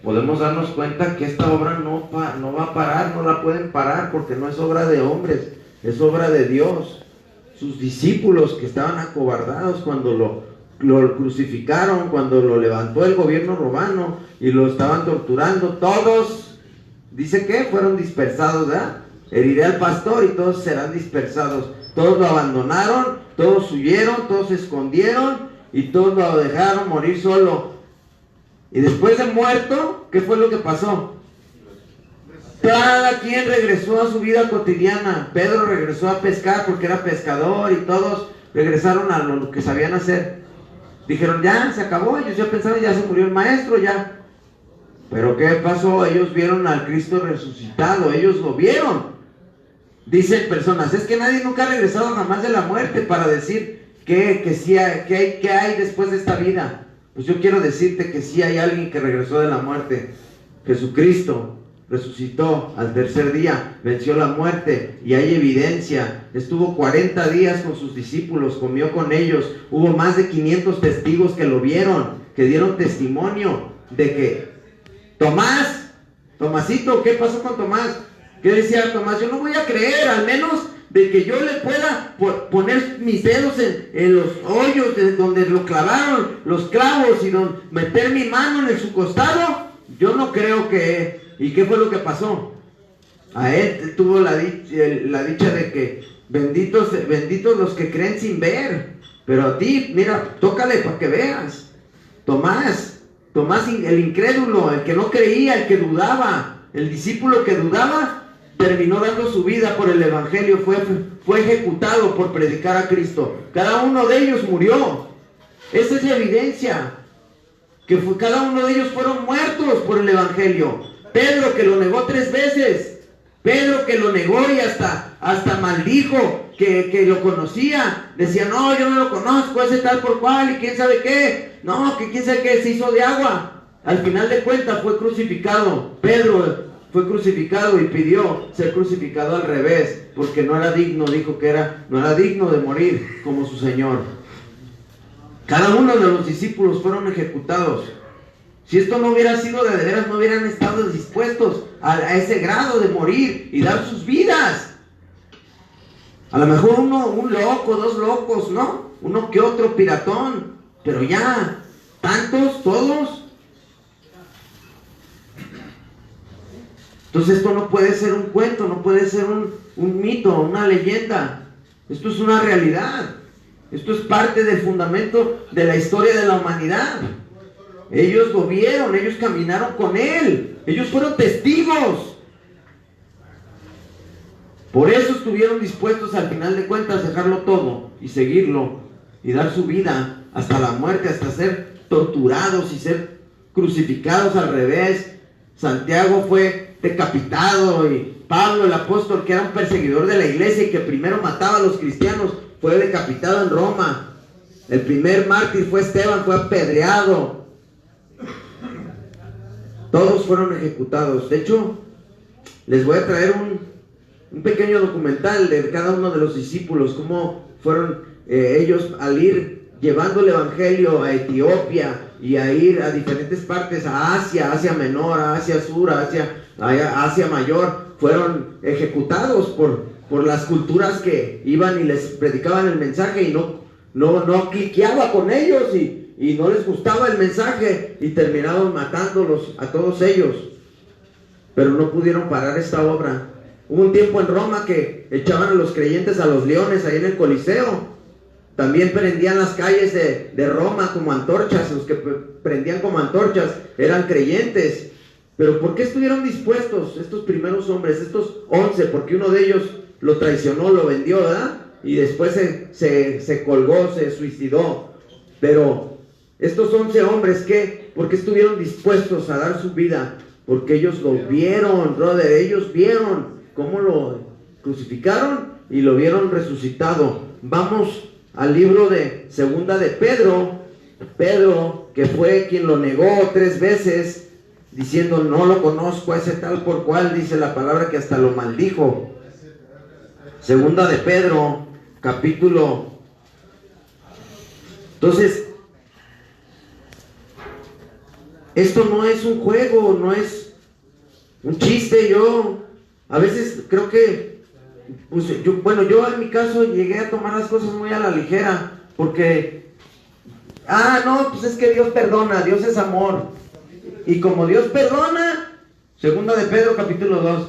[SPEAKER 3] podemos darnos cuenta que esta obra no va a parar, no la pueden parar, porque no es obra de hombres, es obra de Dios. Sus discípulos que estaban acobardados cuando lo crucificaron, cuando lo levantó el gobierno romano y lo estaban torturando, todos, dice que fueron dispersados, ¿verdad? Heriré al pastor y todos serán dispersados. Todos lo abandonaron, todos huyeron, todos se escondieron y todos lo dejaron morir solo. Y después de muerto, ¿qué fue lo que pasó? Cada quien regresó a su vida cotidiana. Pedro regresó a pescar porque era pescador y todos regresaron a lo que sabían hacer. Dijeron, ya, se acabó. Ellos ya pensaron, ya se murió el maestro, ya. Pero ¿qué pasó? Ellos vieron al Cristo resucitado, ellos lo vieron. Dicen personas, es que nadie nunca ha regresado jamás de la muerte para decir que sí que hay después de esta vida. Pues yo quiero decirte que sí hay alguien que regresó de la muerte. Jesucristo resucitó al tercer día, venció la muerte y hay evidencia. Estuvo 40 días con sus discípulos, comió con ellos. Hubo más de 500 testigos que lo vieron, que dieron testimonio de que Tomasito, ¿qué pasó con Tomás? ¿Qué decía Tomás? Yo no voy a creer, al menos de que yo le pueda poner mis dedos en los hoyos de donde lo clavaron los clavos y meter mi mano en su costado. Yo no creo que... ¿Y qué fue lo que pasó? A él tuvo la dicha de que benditos los que creen sin ver. Pero a ti, mira, tócale para que veas. Tomás, el incrédulo, el que no creía, el que dudaba, el discípulo que dudaba, terminó dando su vida por el evangelio, fue ejecutado por predicar a Cristo. Cada uno de ellos murió. Esa es la evidencia, que cada uno de ellos fueron muertos por el evangelio. Pedro, que lo negó 3 veces. Pedro, que lo negó y hasta maldijo que lo conocía. Decía, no, yo no lo conozco, ese tal por cual y quién sabe qué. No, que quién sabe qué, se hizo de agua. Al final de cuentas fue crucificado. Pedro fue crucificado y pidió ser crucificado al revés, porque no era digno, dijo que no era digno de morir como su Señor. Cada uno de los discípulos fueron ejecutados. Si esto no hubiera sido de veras, no hubieran estado dispuestos a ese grado de morir y dar sus vidas. A lo mejor un loco, 2 locos, ¿no? Uno que otro piratón, pero ya, tantos, todos. Entonces esto no puede ser un cuento, no puede ser un mito, una leyenda. Esto es una realidad. Esto es parte del fundamento de la historia de la humanidad. Ellos lo vieron, ellos caminaron con Él, ellos fueron testigos. Por eso estuvieron dispuestos al final de cuentas a dejarlo todo y seguirlo y dar su vida hasta la muerte, hasta ser torturados y ser crucificados al revés. Santiago fue decapitado y Pablo, el apóstol, que era un perseguidor de la iglesia y que primero mataba a los cristianos, fue decapitado en Roma. El primer mártir fue Esteban, fue apedreado. Todos fueron ejecutados. De hecho, les voy a traer un pequeño documental de cada uno de los discípulos, cómo fueron ellos al ir llevando el evangelio a Etiopía y a ir a diferentes partes, a Asia, Asia Menor, a Asia Sur, a Asia Mayor, fueron ejecutados por las culturas que iban y les predicaban el mensaje y no cliqueaba con ellos y no les gustaba el mensaje y terminaron matándolos a todos ellos. Pero no pudieron parar esta obra. Hubo un tiempo en Roma que echaban a los creyentes a los leones ahí en el Coliseo. También prendían las calles de Roma como antorchas. Los que prendían como antorchas eran creyentes. Pero ¿por qué estuvieron dispuestos estos primeros hombres, estos 11? Porque uno de ellos lo traicionó, lo vendió, ¿verdad? Y después se colgó, se suicidó. Pero estos 11 hombres, ¿por qué estuvieron dispuestos a dar su vida? Porque ellos lo vieron, brother. Ellos vieron cómo lo crucificaron y lo vieron resucitado. Vamos al libro de Segunda de Pedro. Pedro, que fue quien lo negó 3 veces, diciendo: no lo conozco a ese tal por cual, dice la palabra que hasta lo maldijo. Segunda de Pedro, capítulo. Entonces, esto no es un juego, no es un chiste. Yo a veces creo que, pues, yo en mi caso llegué a tomar las cosas muy a la ligera, porque, no, pues es que Dios perdona, Dios es amor. Y como Dios perdona, Segunda de Pedro capítulo 2,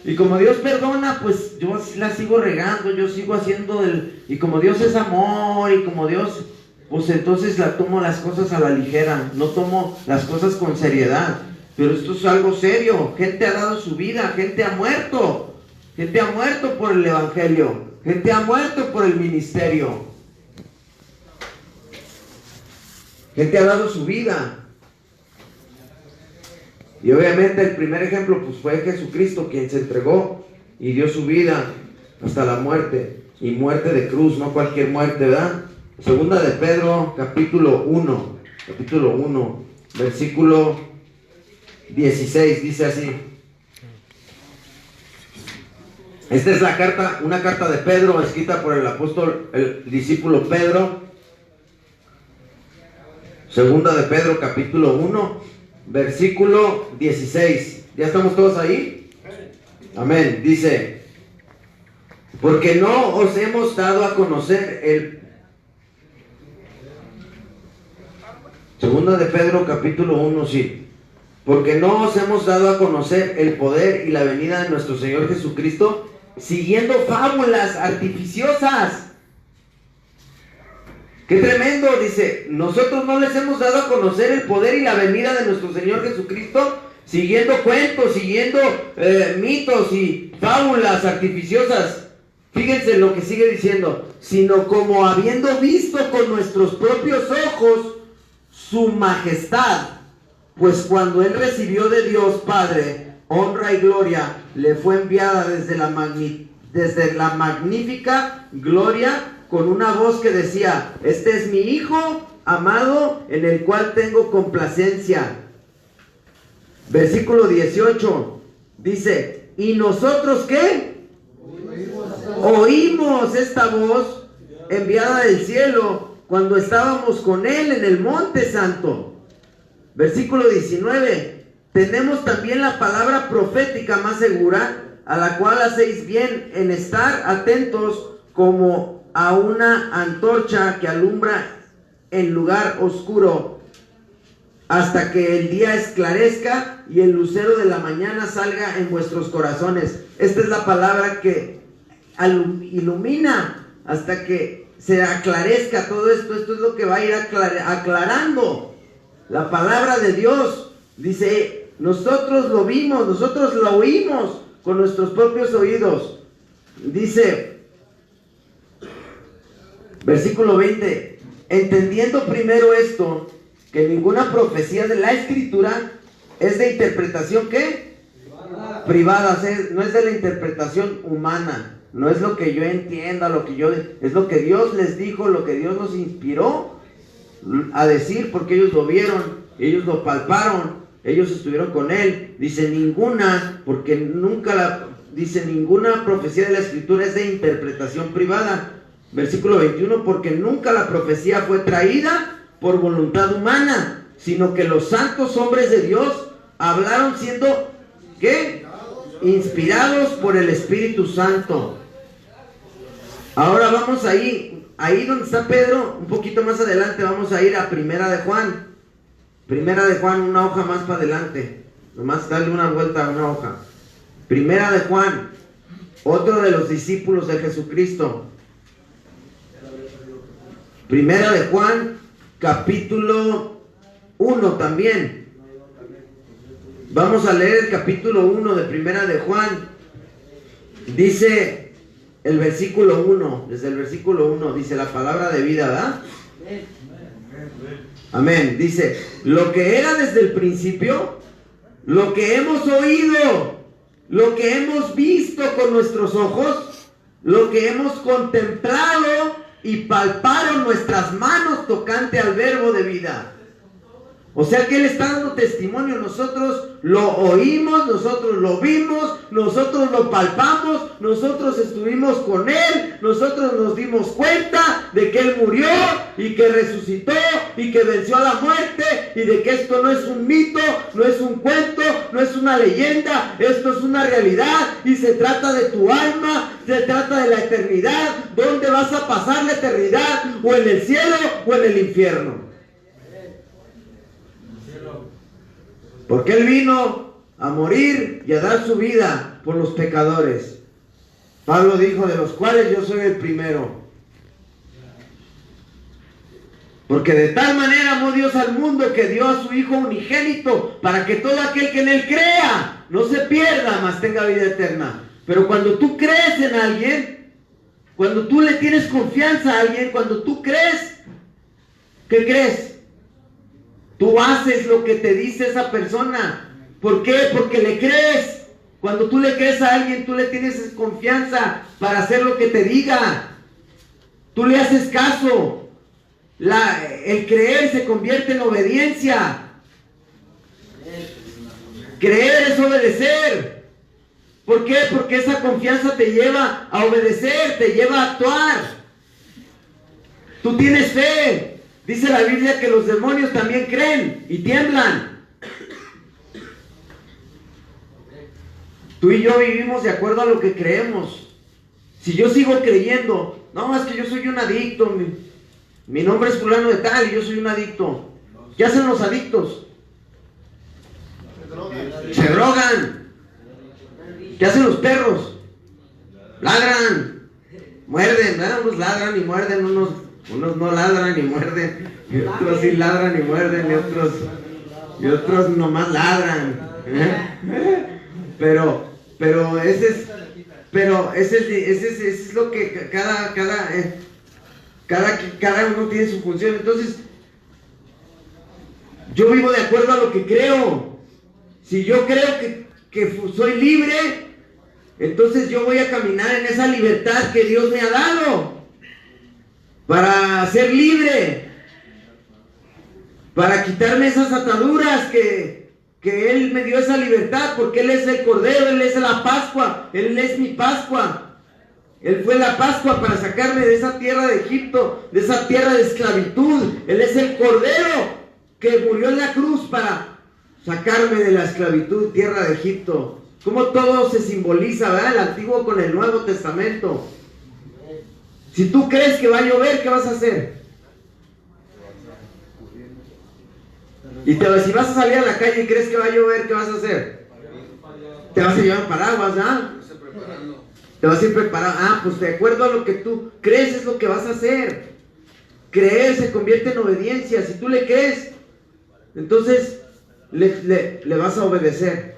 [SPEAKER 3] y como Dios perdona, pues yo la sigo regando, yo sigo haciendo y como Dios es amor, y como Dios, pues entonces la tomo las cosas a la ligera, no tomo las cosas con seriedad. Pero esto es algo serio. Gente ha dado su vida, gente ha muerto por el evangelio, gente ha muerto por el ministerio, gente ha dado su vida. Y obviamente el primer ejemplo pues fue Jesucristo, quien se entregó y dio su vida hasta la muerte, y muerte de cruz, no cualquier muerte, ¿verdad? Segunda de Pedro capítulo 1, versículo 16, dice así. Esta es una carta de Pedro, escrita por el apóstol, el discípulo Pedro. Segunda de Pedro capítulo 1, versículo 16. ¿Ya estamos todos ahí? Amén. Dice: porque no os hemos dado a conocer Segunda de Pedro capítulo 1, sí. Porque no os hemos dado a conocer el poder y la venida de nuestro Señor Jesucristo siguiendo fábulas artificiosas. ¡Qué tremendo! Dice: nosotros no les hemos dado a conocer el poder y la venida de nuestro Señor Jesucristo siguiendo cuentos, siguiendo mitos y fábulas artificiosas. Fíjense lo que sigue diciendo: sino como habiendo visto con nuestros propios ojos su majestad, pues cuando él recibió de Dios Padre honra y gloria, le fue enviada desde la magnífica gloria, con una voz que decía: este es mi Hijo amado, en el cual tengo complacencia. Versículo 18 dice: ¿y nosotros qué? Oímos esta voz enviada del cielo cuando estábamos con él en el monte santo. Versículo 19: tenemos también la palabra profética más segura, a la cual hacéis bien en estar atentos como a una antorcha que alumbra en lugar oscuro, hasta que el día esclarezca y el lucero de la mañana salga en vuestros corazones. Esta es la palabra que ilumina hasta que se aclarezca todo esto. Esto es lo que va a ir aclarando la palabra de Dios. Dice: nosotros lo vimos, nosotros lo oímos con nuestros propios oídos. Dice, versículo 20: entendiendo primero esto, que ninguna profecía de la Escritura es de interpretación, ¿qué? Privada. No es de la interpretación humana, no es lo que yo entienda, es lo que Dios les dijo, lo que Dios nos inspiró a decir, porque ellos lo vieron, ellos lo palparon, ellos estuvieron con él. Dice ninguna, porque ninguna profecía de la Escritura es de interpretación privada. Versículo 21, porque nunca la profecía fue traída por voluntad humana, sino que los santos hombres de Dios hablaron siendo, ¿qué? Inspirados por el Espíritu Santo. Ahora vamos ahí donde está Pedro, un poquito más adelante vamos a ir a Primera de Juan. Primera de Juan, una hoja más para adelante. Nomás darle una vuelta a una hoja. Primera de Juan, otro de los discípulos de Jesucristo. Primera de Juan, capítulo 1 también. Vamos a leer el capítulo 1 de Primera de Juan. Dice el versículo 1, desde el versículo 1, dice la palabra de vida, ¿verdad? Amén. Dice, lo que era desde el principio, lo que hemos oído, lo que hemos visto con nuestros ojos, lo que hemos contemplado y palparon nuestras manos tocante al verbo de vida. O sea que Él está dando testimonio, nosotros lo oímos, nosotros lo vimos, nosotros lo palpamos, nosotros estuvimos con Él, nosotros nos dimos cuenta de que Él murió y que resucitó y que venció a la muerte y de que esto no es un mito, no es un cuento, no es una leyenda, esto es una realidad y se trata de tu alma, se trata de la eternidad, dónde vas a pasar la eternidad, o en el cielo o en el infierno. Porque Él vino a morir y a dar su vida por los pecadores. Pablo dijo, de los cuales yo soy el primero. Porque de tal manera amó Dios al mundo que dio a su Hijo unigénito, para que todo aquel que en Él crea no se pierda, mas tenga vida eterna. Pero cuando tú crees en alguien, cuando tú le tienes confianza a alguien, cuando tú crees, ¿qué crees? Tú haces lo que te dice esa persona. ¿Por qué? Porque le crees. Cuando tú le crees a alguien, tú le tienes confianza para hacer lo que te diga. Tú le haces caso. El creer se convierte en obediencia. Creer es obedecer. ¿Por qué? Porque esa confianza te lleva a obedecer, te lleva a actuar. Tú tienes fe. Dice la Biblia que los demonios también creen y tiemblan. Tú y yo vivimos de acuerdo a lo que creemos. Si yo sigo creyendo, no, es que yo soy un adicto, mi nombre es fulano de tal y yo soy un adicto. ¿Qué hacen los adictos? Se drogan. ¿Qué hacen los perros? Ladran, muerden, ¿verdad? Unos ladran y muerden, unos no ladran y muerden, y otros sí ladran y muerden, y otros nomás ladran. Pero ese es lo que cada uno tiene su función. Entonces, yo vivo de acuerdo a lo que creo. Si yo creo que soy libre, entonces yo voy a caminar en esa libertad que Dios me ha dado. Para ser libre, para quitarme esas ataduras que Él me dio esa libertad, porque Él es el Cordero, Él es la Pascua, Él es mi Pascua. Él fue la Pascua para sacarme de esa tierra de Egipto, de esa tierra de esclavitud. Él es el Cordero que murió en la cruz para sacarme de la esclavitud, tierra de Egipto. Como todo se simboliza, ¿verdad? El Antiguo con el Nuevo Testamento. Si tú crees que va a llover, ¿qué vas a hacer? Y si vas a salir a la calle y crees que va a llover, ¿qué vas a hacer? Te vas a llevar paraguas, ¿ah? Te vas a ir preparado. Pues de acuerdo a lo que tú crees es lo que vas a hacer. Creer se convierte en obediencia. Si tú le crees, entonces le vas a obedecer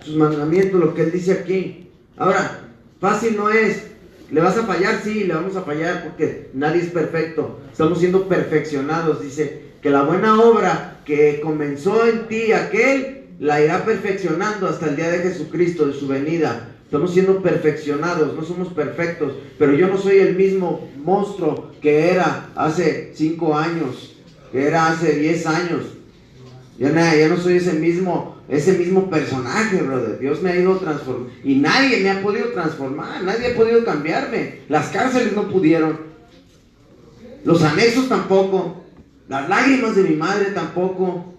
[SPEAKER 3] sus mandamientos, lo que Él dice aquí. Ahora, fácil no es. ¿Le vas a fallar? Sí, le vamos a fallar porque nadie es perfecto. Estamos siendo perfeccionados. Dice que la buena obra que comenzó en ti aquel, la irá perfeccionando hasta el día de Jesucristo, de su venida. Estamos siendo perfeccionados, no somos perfectos. Pero yo no soy el mismo monstruo que era hace 5 años, que era hace 10 años. Ya no soy ese mismo personaje, brother. Dios me ha ido transformando. Y nadie me ha podido transformar. Nadie ha podido cambiarme. Las cárceles no pudieron. Los anexos tampoco. Las lágrimas de mi madre tampoco.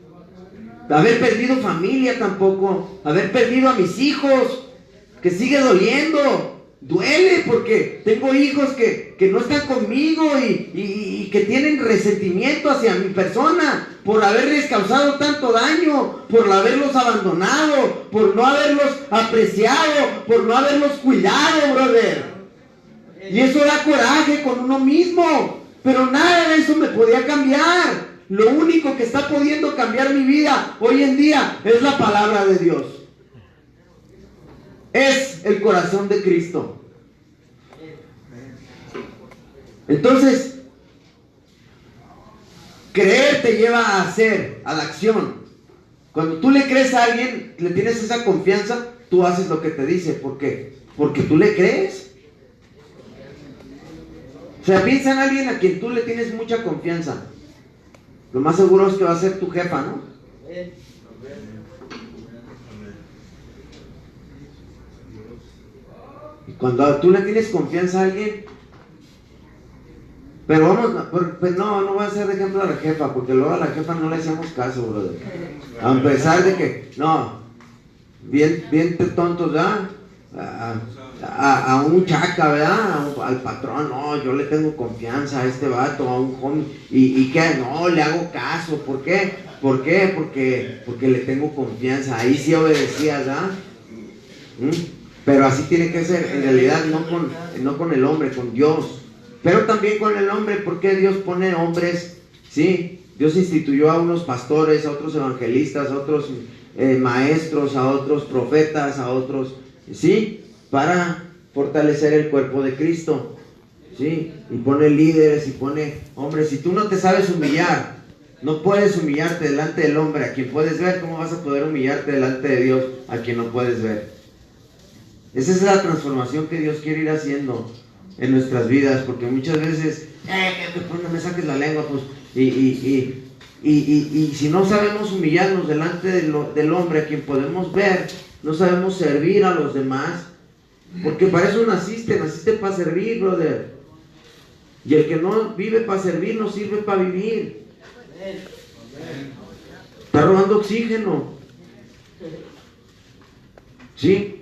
[SPEAKER 3] Haber perdido familia tampoco. Haber perdido a mis hijos. Que sigue doliendo. Duele porque tengo hijos que no están conmigo y que tienen resentimiento hacia mi persona por haberles causado tanto daño, por haberlos abandonado, por no haberlos apreciado, por no haberlos cuidado, brother. Y eso da coraje con uno mismo, pero nada de eso me podía cambiar. Lo único que está pudiendo cambiar mi vida hoy en día es la palabra de Dios. Es el corazón de Cristo. Entonces, creer te lleva a hacer, a la acción. Cuando tú le crees a alguien, le tienes esa confianza, tú haces lo que te dice. ¿Por qué? Porque tú le crees. O sea, piensa en alguien a quien tú le tienes mucha confianza. Lo más seguro es que va a ser tu jefa, ¿no? Y cuando tú le tienes confianza a alguien, pero vamos, pues no voy a hacer de ejemplo a la jefa, porque luego a la jefa no le hacemos caso, brother. A pesar de que, bien tontos, ¿verdad? A un chaca, ¿verdad? Al patrón, no, yo le tengo confianza a este vato, a un homie, y que no, le hago caso. ¿Por qué? Porque le tengo confianza. Ahí sí obedecías, ¿verdad? Pero así tiene que ser, en realidad, no con el hombre, con Dios. Pero también con el hombre, porque Dios pone hombres, ¿sí? Dios instituyó a unos pastores, a otros evangelistas, a otros maestros, a otros profetas, a otros, ¿sí? Para fortalecer el cuerpo de Cristo, ¿sí? Y pone líderes y pone hombres. Si tú no te sabes humillar, no puedes humillarte delante del hombre a quien puedes ver, ¿cómo vas a poder humillarte delante de Dios a quien no puedes ver? Esa es la transformación que Dios quiere ir haciendo en nuestras vidas, porque muchas veces, no me saques la lengua, pues, y si no sabemos humillarnos delante del hombre a quien podemos ver, no sabemos servir a los demás, porque para eso naciste para servir, brother. Y el que no vive para servir, no sirve para vivir. Está robando oxígeno. ¿Sí?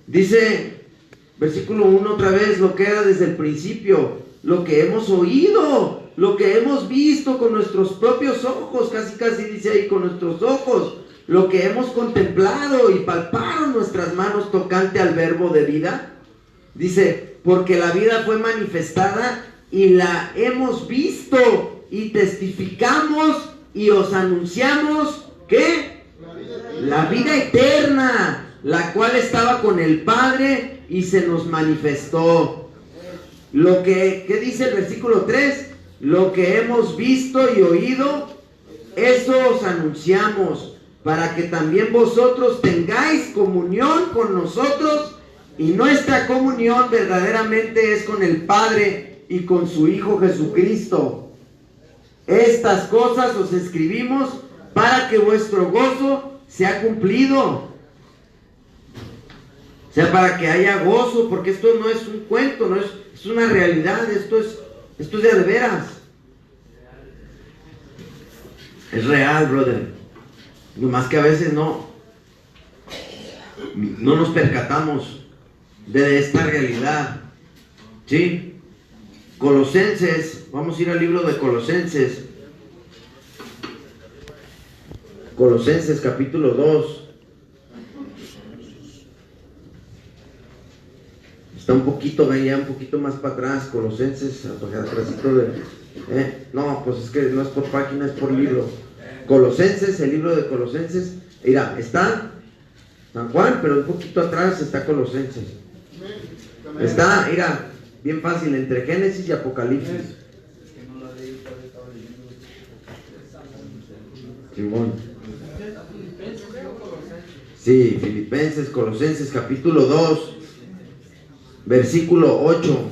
[SPEAKER 3] Dice, versículo 1 otra vez, lo que era desde el principio, lo que hemos oído, lo que hemos visto con nuestros propios ojos, casi dice ahí, con nuestros ojos, lo que hemos contemplado y palparon nuestras manos tocante al verbo de vida. Dice, porque la vida fue manifestada y la hemos visto y testificamos y os anunciamos, ¿qué? La vida eterna, la cual estaba con el Padre y se nos manifestó. ¿Qué dice el versículo 3? Lo que hemos visto y oído, eso os anunciamos, para que también vosotros tengáis comunión con nosotros, y nuestra comunión verdaderamente es con el Padre y con su Hijo Jesucristo. Estas cosas os escribimos para que vuestro gozo sea cumplido. O sea, para que haya gozo, porque esto no es un cuento, es una realidad, esto es de veras. Es real, brother. Nomás que a veces no nos percatamos de esta realidad. ¿Sí? Colosenses, vamos a ir al libro de Colosenses. Colosenses capítulo 2. Está un poquito más para atrás, Colosenses, atrásito de... No, pues es que no es por página, es por libro. Colosenses, el libro de Colosenses. Mira, está San Juan, pero un poquito atrás está Colosenses. Está, mira, bien fácil, entre Génesis y Apocalipsis. Simón. Sí, Filipenses, Colosenses, capítulo 2, versículo 8.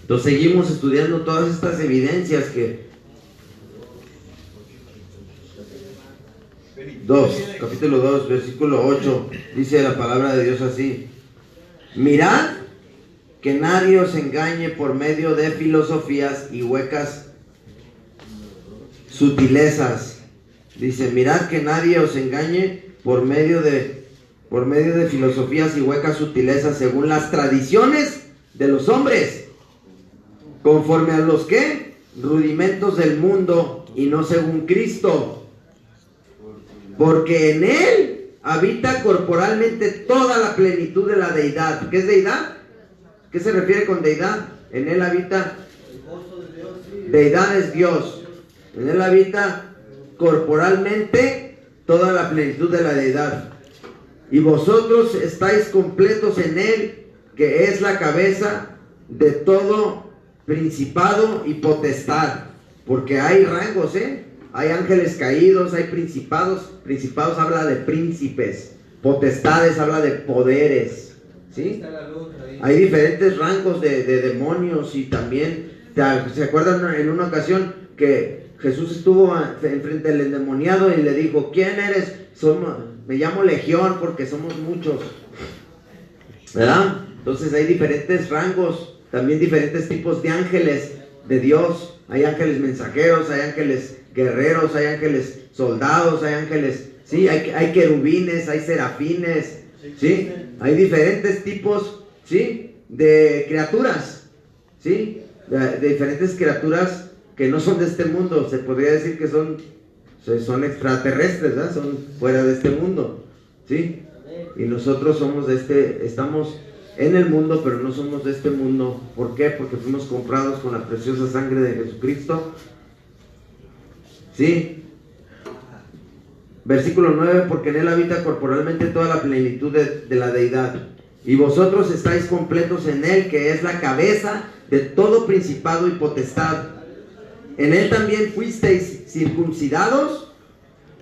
[SPEAKER 3] Entonces seguimos estudiando todas estas evidencias que capítulo 2, versículo 8, dice la palabra de Dios así: mirad que nadie os engañe por medio de filosofías y huecas sutilezas. Dice, mirad que nadie os engañe por medio de filosofías y huecas sutilezas, según las tradiciones de los hombres, conforme a los que rudimentos del mundo, y no según Cristo, porque en él habita corporalmente toda la plenitud de la deidad. ¿Qué es deidad? ¿Qué se refiere con deidad? En él habita, deidad es Dios, en él habita corporalmente toda la plenitud de la deidad. Y vosotros estáis completos en él, que es la cabeza de todo principado y potestad. Porque hay rangos, hay ángeles caídos, hay principados. Principados habla de príncipes, potestades habla de poderes, ¿sí? Hay diferentes rangos de demonios. Y también, ¿se acuerdan en una ocasión que Jesús estuvo enfrente del endemoniado y le dijo, ¿quién eres? Me llamo Legión porque somos muchos, ¿verdad? Entonces hay diferentes rangos, también diferentes tipos de ángeles de Dios. Hay ángeles mensajeros, hay ángeles guerreros, hay ángeles soldados, hay ángeles, sí, hay querubines, hay serafines, sí, hay diferentes tipos, sí, de criaturas, sí, de diferentes criaturas que no son de este mundo. Se podría decir que son extraterrestres, ¿verdad? Son fuera de este mundo, ¿sí? Y nosotros somos estamos en el mundo, pero no somos de este mundo. ¿Por qué? Porque fuimos comprados con la preciosa sangre de Jesucristo, ¿sí? Versículo 9, porque en él habita corporalmente toda la plenitud de la deidad. Y vosotros estáis completos en él, que es la cabeza de todo principado y potestad. En él también fuisteis circuncidados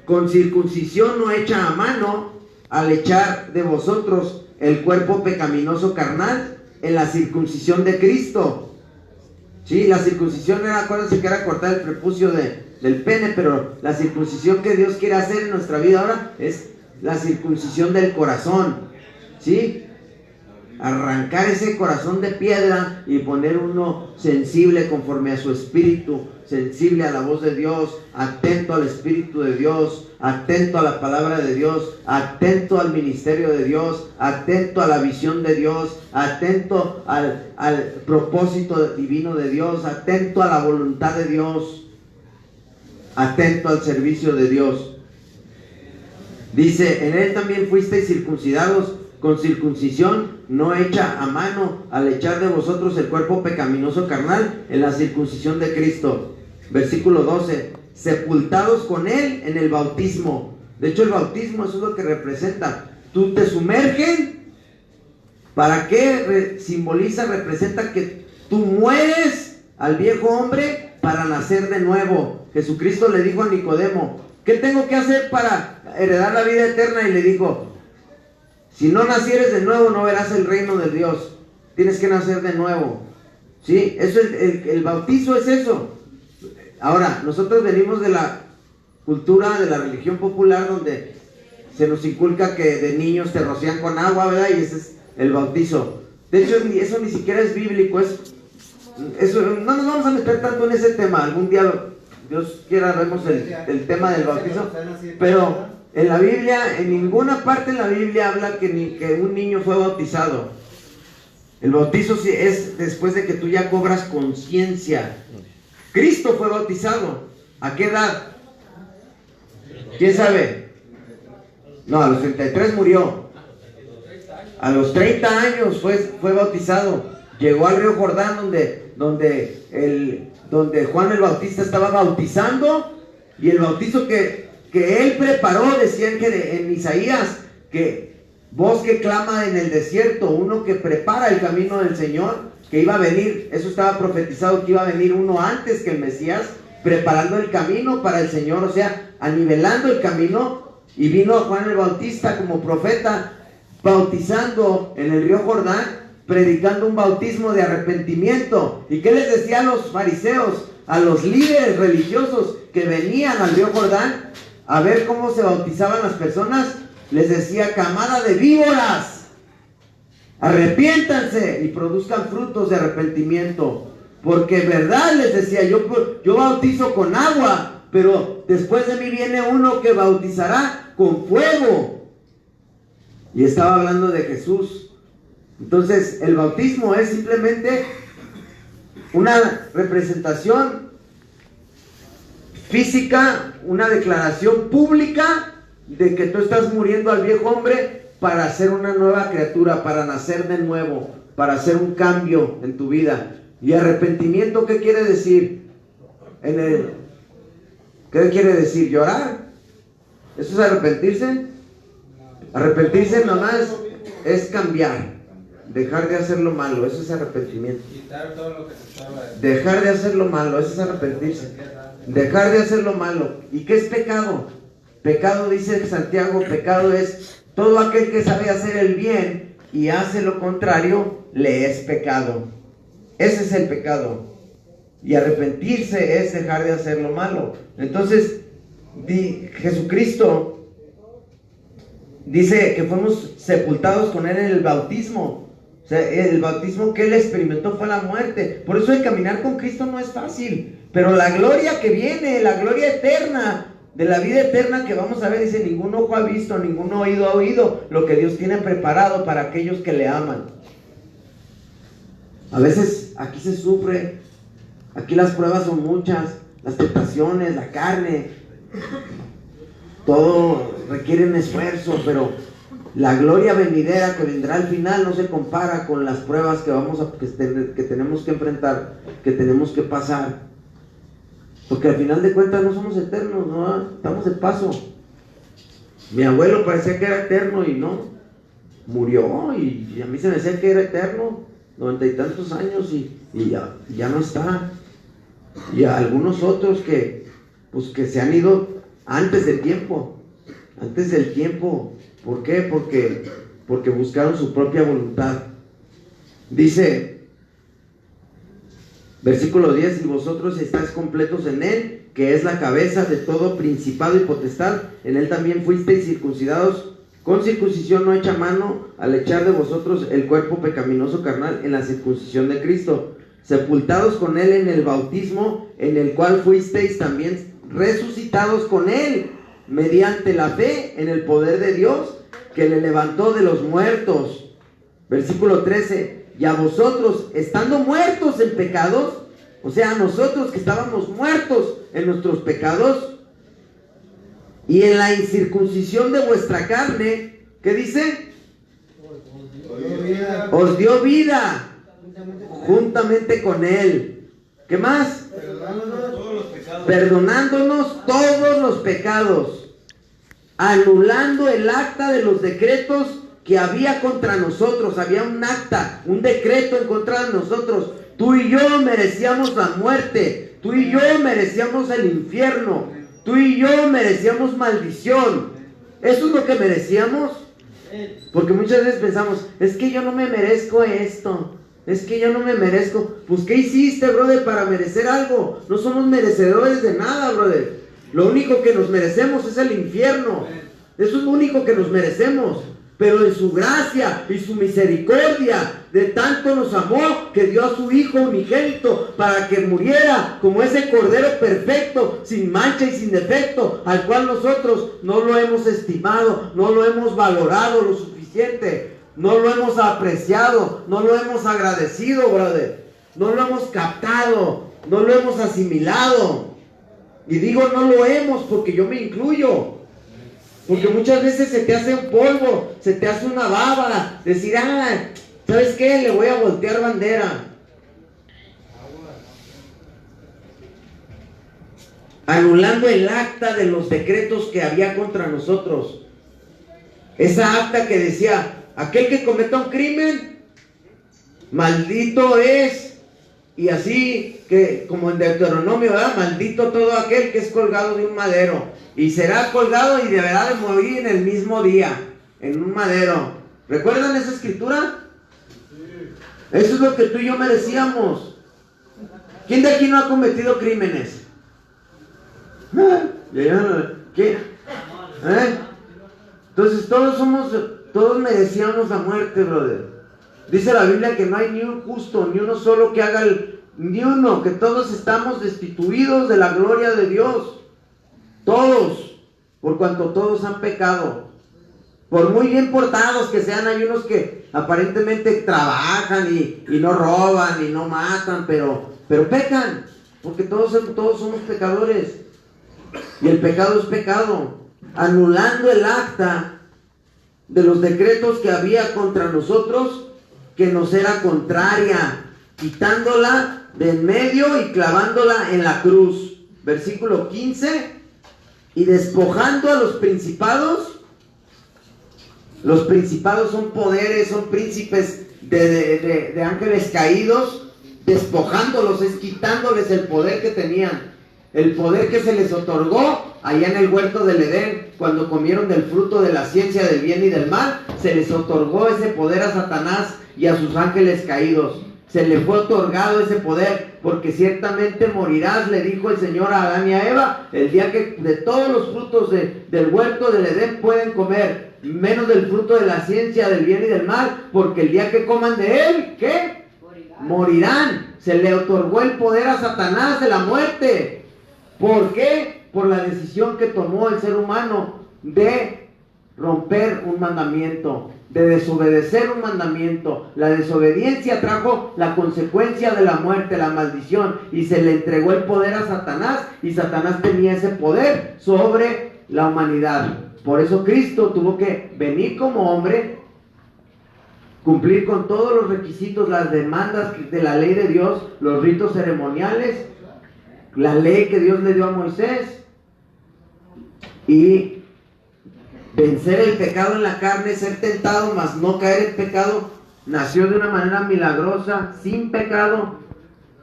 [SPEAKER 3] con circuncisión no hecha a mano, al echar de vosotros el cuerpo pecaminoso carnal en la circuncisión de Cristo. Sí, la circuncisión era, acuérdense que era cortar el prepucio del pene, pero la circuncisión que Dios quiere hacer en nuestra vida ahora es la circuncisión del corazón, ¿sí? Arrancar ese corazón de piedra y poner uno sensible conforme a su espíritu, sensible a la voz de Dios, atento al espíritu de Dios, atento a la palabra de Dios, atento al ministerio de Dios, atento a la visión de Dios, atento al propósito divino de Dios, atento a la voluntad de Dios, atento al servicio de Dios. Dice, en él también fuisteis circuncidados con circuncisión no hecha a mano, al echar de vosotros el cuerpo pecaminoso carnal en la circuncisión de Cristo. Versículo 12, sepultados con él en el bautismo. De hecho, el bautismo, eso es lo que representa. Tú te sumergen. ¿Para qué? Simboliza, representa que tú mueres al viejo hombre para nacer de nuevo. Jesucristo le dijo a Nicodemo, ¿qué tengo que hacer para heredar la vida eterna? Y le dijo, si no nacieres de nuevo, no verás el reino de Dios. Tienes que nacer de nuevo, ¿sí? Eso es, el bautizo es eso. Ahora, nosotros venimos de la cultura, de la religión popular, donde se nos inculca que de niños te rocían con agua, ¿verdad? Y ese es el bautizo. De hecho, eso ni siquiera es bíblico. Eso, no nos vamos a meter tanto en ese tema. Algún día, Dios quiera, vemos el tema del bautizo. Pero en la Biblia, en ninguna parte en la Biblia habla que un niño fue bautizado. El bautizo es después de que tú ya cobras conciencia. Cristo fue bautizado. ¿A qué edad? ¿Quién sabe? No, a los 33 murió. A los 30 años fue bautizado. Llegó al río Jordán donde Juan el Bautista estaba bautizando. Y el bautizo que él preparó, decían que en Isaías, que voz que clama en el desierto, uno que prepara el camino del Señor, que iba a venir, eso estaba profetizado, que iba a venir uno antes que el Mesías, preparando el camino para el Señor, o sea, anivelando el camino. Y vino Juan el Bautista como profeta, bautizando en el río Jordán, predicando un bautismo de arrepentimiento. ¿Y qué les decía a los fariseos, a los líderes religiosos que venían al río Jordán a ver cómo se bautizaban las personas, les decía: camada de víboras, arrepiéntanse y produzcan frutos de arrepentimiento, porque verdad les decía, yo bautizo con agua, pero después de mí viene uno que bautizará con fuego. Y estaba hablando de Jesús. Entonces el bautismo es simplemente una representación física, una declaración pública de que tú estás muriendo al viejo hombre para ser una nueva criatura, para nacer de nuevo, para hacer un cambio en tu vida. ¿Y arrepentimiento qué quiere decir? ¿Qué quiere decir? ¿Llorar? ¿Eso es arrepentirse? Arrepentirse nomás es cambiar, dejar de hacer lo malo, eso es arrepentimiento.
[SPEAKER 5] Quitar todo lo que te estaba.
[SPEAKER 3] Dejar de hacer lo malo, eso es arrepentirse. Dejar de hacer lo malo. ¿Y qué es pecado? Pecado, dice Santiago, pecado es todo aquel que sabe hacer el bien y hace lo contrario, le es pecado. Ese es el pecado. Y arrepentirse es dejar de hacer lo malo. Entonces, Jesucristo dice que fuimos sepultados con Él en el bautismo. O sea, el bautismo que Él experimentó fue la muerte. Por eso el caminar con Cristo no es fácil. Pero la gloria que viene, la gloria eterna, de la vida eterna que vamos a ver, dice: ningún ojo ha visto, ningún oído ha oído lo que Dios tiene preparado para aquellos que le aman. A veces aquí se sufre, aquí las pruebas son muchas, las tentaciones, la carne, todo requiere un esfuerzo, pero la gloria venidera que vendrá al final no se compara con las pruebas que tenemos que enfrentar, que tenemos que pasar. Porque al final de cuentas no somos eternos, ¿no? Estamos de paso. Mi abuelo parecía que era eterno y no, murió, y a mí se me decía que era eterno, 90 y tantos años, y ya no está. Y a algunos otros que se han ido antes del tiempo. ¿Por qué? Porque buscaron su propia voluntad. Dice versículo 10: y vosotros estáis completos en Él, que es la cabeza de todo principado y potestad. En Él también fuisteis circuncidados con circuncisión no hecha mano, al echar de vosotros el cuerpo pecaminoso carnal en la circuncisión de Cristo, sepultados con Él en el bautismo, en el cual fuisteis también resucitados con Él, mediante la fe en el poder de Dios, que le levantó de los muertos. Versículo 13: y a vosotros, estando muertos en pecados, o sea, nosotros que estábamos muertos en nuestros pecados, y en la incircuncisión de vuestra carne, ¿qué dice? Os dio vida juntamente con Él. ¿Qué más? Perdonándonos todos los pecados, anulando el acta de los decretos que había contra nosotros. Había un acta, un decreto en contra de nosotros. Tú y yo merecíamos la muerte, tú y yo merecíamos el infierno, tú y yo merecíamos maldición. ¿Eso es lo que merecíamos? Porque muchas veces pensamos: es que yo no me merezco esto, es que yo no me merezco. Pues ¿qué hiciste, brother, para merecer algo? No somos merecedores de nada, brother. Lo único que nos merecemos es el infierno. Eso es lo único que nos merecemos. Pero en su gracia y su misericordia, de tanto nos amó, que dio a su Hijo unigénito para que muriera como ese Cordero perfecto, sin mancha y sin defecto, al cual nosotros no lo hemos estimado, no lo hemos valorado lo suficiente, no lo hemos apreciado, no lo hemos agradecido, brother, no lo hemos captado, no lo hemos asimilado. Y digo no lo hemos porque yo me incluyo. Porque muchas veces se te hace un polvo, se te hace una baba, decir: ¿sabes qué? Le voy a voltear bandera. Anulando el acta de los decretos que había contra nosotros. Esa acta que decía: aquel que cometa un crimen, maldito es. Y así que, como en Deuteronomio, ¿verdad? Maldito todo aquel que es colgado de un madero. Y será colgado y deberá de morir en el mismo día, en un madero. ¿Recuerdan esa escritura? Sí. Eso es lo que tú y yo merecíamos. ¿Quién de aquí no ha cometido crímenes? ¿Qué? Entonces todos merecíamos la muerte, brother. Dice la Biblia que no hay ni un justo, ni uno solo que haga ni uno, que todos estamos destituidos de la gloria de Dios. Todos, por cuanto todos han pecado. Por muy bien portados que sean, hay unos que aparentemente trabajan y no roban y no matan, pero pecan, porque todos somos pecadores. Y el pecado es pecado. Anulando el acta de los decretos que había contra nosotros, que nos era contraria, quitándola de en medio y clavándola en la cruz. Versículo 15. Y despojando a los principados. Los principados son poderes, son príncipes de ángeles caídos. Despojándolos es quitándoles el poder que tenían. El poder que se les otorgó allá en el huerto del Edén, cuando comieron del fruto de la ciencia del bien y del mal, se les otorgó ese poder a Satanás y a sus ángeles caídos. Se le fue otorgado ese poder, porque ciertamente morirás, le dijo el Señor a Adán y a Eva, el día que de todos los frutos del huerto del Edén pueden comer, menos del fruto de la ciencia del bien y del mal, porque el día que coman de él, ¿qué? Morirán. Se le otorgó el poder a Satanás de la muerte. ¿Por qué? Por la decisión que tomó el ser humano de romper un mandamiento, de desobedecer un mandamiento. La desobediencia trajo la consecuencia de la muerte, la maldición, y se le entregó el poder a Satanás, y Satanás tenía ese poder sobre la humanidad. Por eso Cristo tuvo que venir como hombre, cumplir con todos los requisitos, las demandas de la ley de Dios, los ritos ceremoniales, la ley que Dios le dio a Moisés, y vencer el pecado en la carne, ser tentado, mas no caer en pecado. Nació de una manera milagrosa, sin pecado,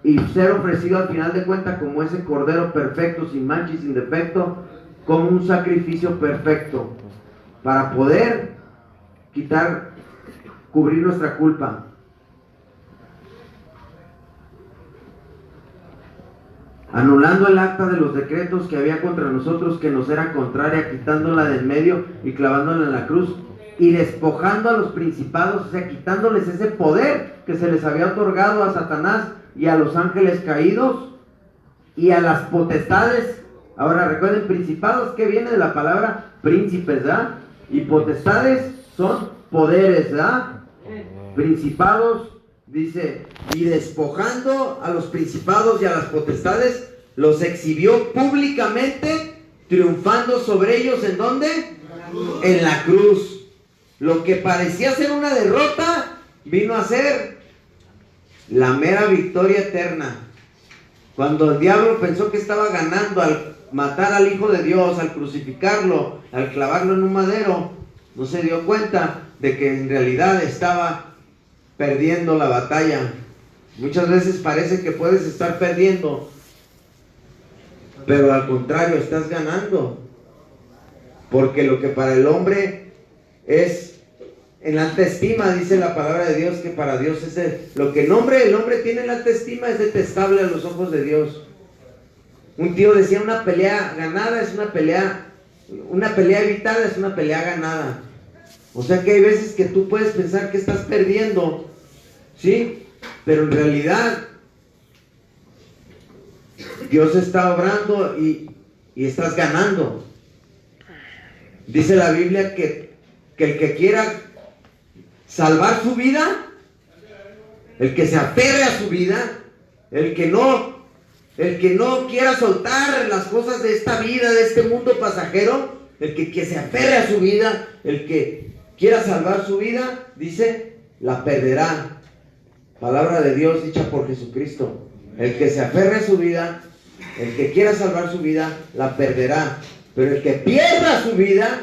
[SPEAKER 3] y ser ofrecido al final de cuentas como ese cordero perfecto, sin mancha y sin defecto, como un sacrificio perfecto, para poder cubrir nuestra culpa. Anulando el acta de los decretos que había contra nosotros, que nos era contraria, quitándola del medio y clavándola en la cruz, y despojando a los principados, o sea, quitándoles ese poder que se les había otorgado a Satanás y a los ángeles caídos y a las potestades. Ahora recuerden, principados, que viene de la palabra príncipes, ¿verdad? Y potestades son poderes, ¿verdad? Principados. Dice, y despojando a los principados y a las potestades, los exhibió públicamente, triunfando sobre ellos. ¿En dónde? En la cruz. Lo que parecía ser una derrota, vino a ser la mera victoria eterna. Cuando el diablo pensó que estaba ganando al matar al Hijo de Dios, al crucificarlo, al clavarlo en un madero, no se dio cuenta de que en realidad estaba perdiendo la batalla. Muchas veces parece que puedes estar perdiendo, pero al contrario, estás ganando. Porque lo que para el hombre es en la alta estima, dice la palabra de Dios, que para Dios es lo que el hombre tiene en la alta estima es detestable a los ojos de Dios. Un tío decía, una pelea ganada es una pelea evitada es una pelea ganada. O sea que hay veces que tú puedes pensar que estás perdiendo, ¿sí? Pero en realidad Dios está obrando y estás ganando. Dice la Biblia que el que quiera salvar su vida, el que se aferre a su vida, el que no quiera soltar las cosas de esta vida, de este mundo pasajero, el que se aferre a su vida, el que quiera salvar su vida, dice, la perderá. Palabra de Dios dicha por Jesucristo. El que se aferre a su vida, el que quiera salvar su vida, la perderá. Pero el que pierda su vida,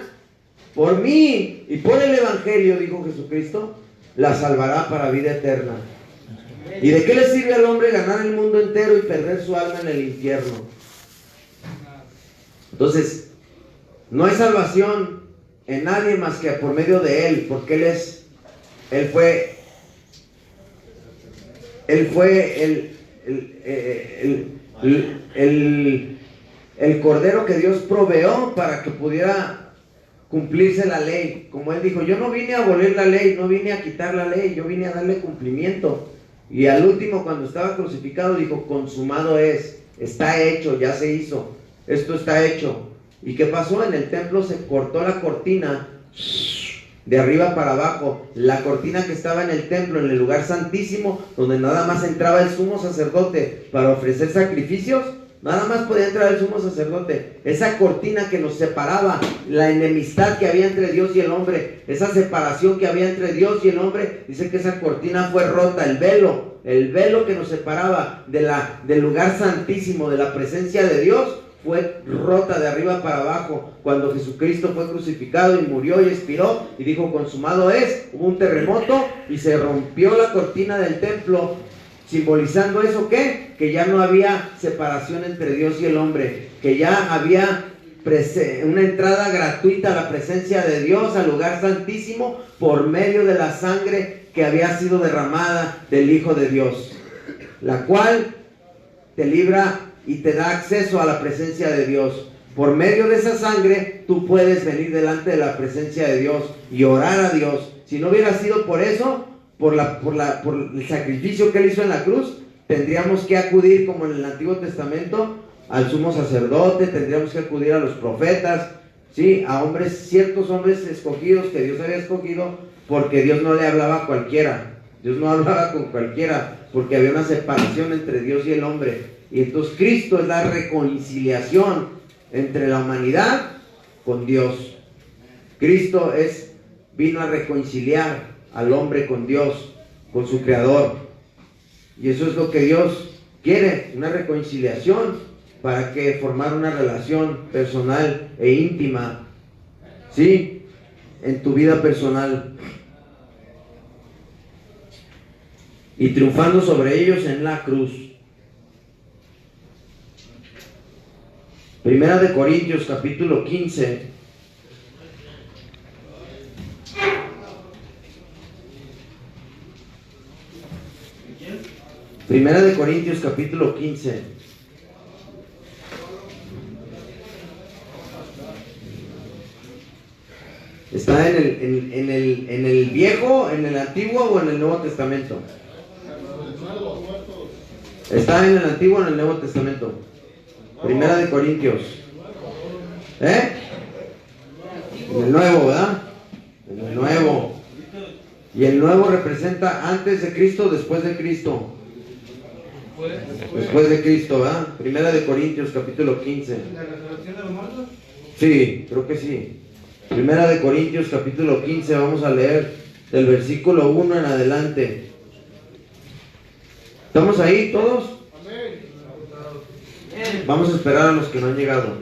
[SPEAKER 3] por mí y por el Evangelio, dijo Jesucristo, la salvará para vida eterna. ¿Y de qué le sirve al hombre ganar el mundo entero y perder su alma en el infierno? Entonces, no hay salvación en nadie más que por medio de Él, porque Él fue el cordero que Dios proveó para que pudiera cumplirse la ley. Como él dijo, yo no vine a abolir la ley, no vine a quitar la ley, yo vine a darle cumplimiento. Y al último, cuando estaba crucificado, dijo, consumado es, está hecho, ya se hizo, esto está hecho. ¿Y qué pasó? En el templo se cortó la cortina de arriba para abajo, la cortina que estaba en el templo, en el lugar santísimo, donde nada más entraba el sumo sacerdote para ofrecer sacrificios. Nada más podía entrar el sumo sacerdote. Esa cortina que nos separaba, la enemistad que había entre Dios y el hombre, esa separación que había entre Dios y el hombre, dice que esa cortina fue rota, el velo que nos separaba del lugar santísimo, de la presencia de Dios, fue rota de arriba para abajo. Cuando Jesucristo fue crucificado y murió y expiró y dijo, consumado es, hubo un terremoto y se rompió la cortina del templo. Simbolizando eso, ¿qué? Que ya no había separación entre Dios y el hombre, que ya había una entrada gratuita a la presencia de Dios, al lugar santísimo, por medio de la sangre que había sido derramada del Hijo de Dios, la cual te libra y te da acceso a la presencia de Dios. Por medio de esa sangre, tú puedes venir delante de la presencia de Dios y orar a Dios. Si no hubiera sido por eso, por el sacrificio que él hizo en la cruz, tendríamos que acudir, como en el Antiguo Testamento, al sumo sacerdote, tendríamos que acudir a los profetas, ¿sí? A hombres, ciertos hombres escogidos que Dios había escogido, porque Dios no le hablaba a cualquiera. Dios no hablaba con cualquiera, porque había una separación entre Dios y el hombre. Y entonces Cristo es la reconciliación entre la humanidad con Dios. Cristo vino a reconciliar al hombre con Dios, con su Creador. Y eso es lo que Dios quiere, una reconciliación, para que formar una relación personal e íntima, ¿sí? En tu vida personal. Y triunfando sobre ellos en la cruz. Primera de Corintios, capítulo 15. Primera de Corintios, capítulo 15. ¿Está en el viejo, en el antiguo o en el Nuevo Testamento? Está en el antiguo o en el Nuevo Testamento. Primera de Corintios. En el nuevo, ¿verdad? En el nuevo. Y el nuevo representa antes de Cristo, después de Cristo. Después de Cristo, ¿verdad? Primera de Corintios, capítulo 15.
[SPEAKER 5] ¿La resurrección de los muertos?
[SPEAKER 3] Sí, creo que sí. Primera de Corintios, capítulo 15, vamos a leer del versículo 1 en adelante. ¿Estamos ahí todos? Vamos a esperar a los que no han llegado.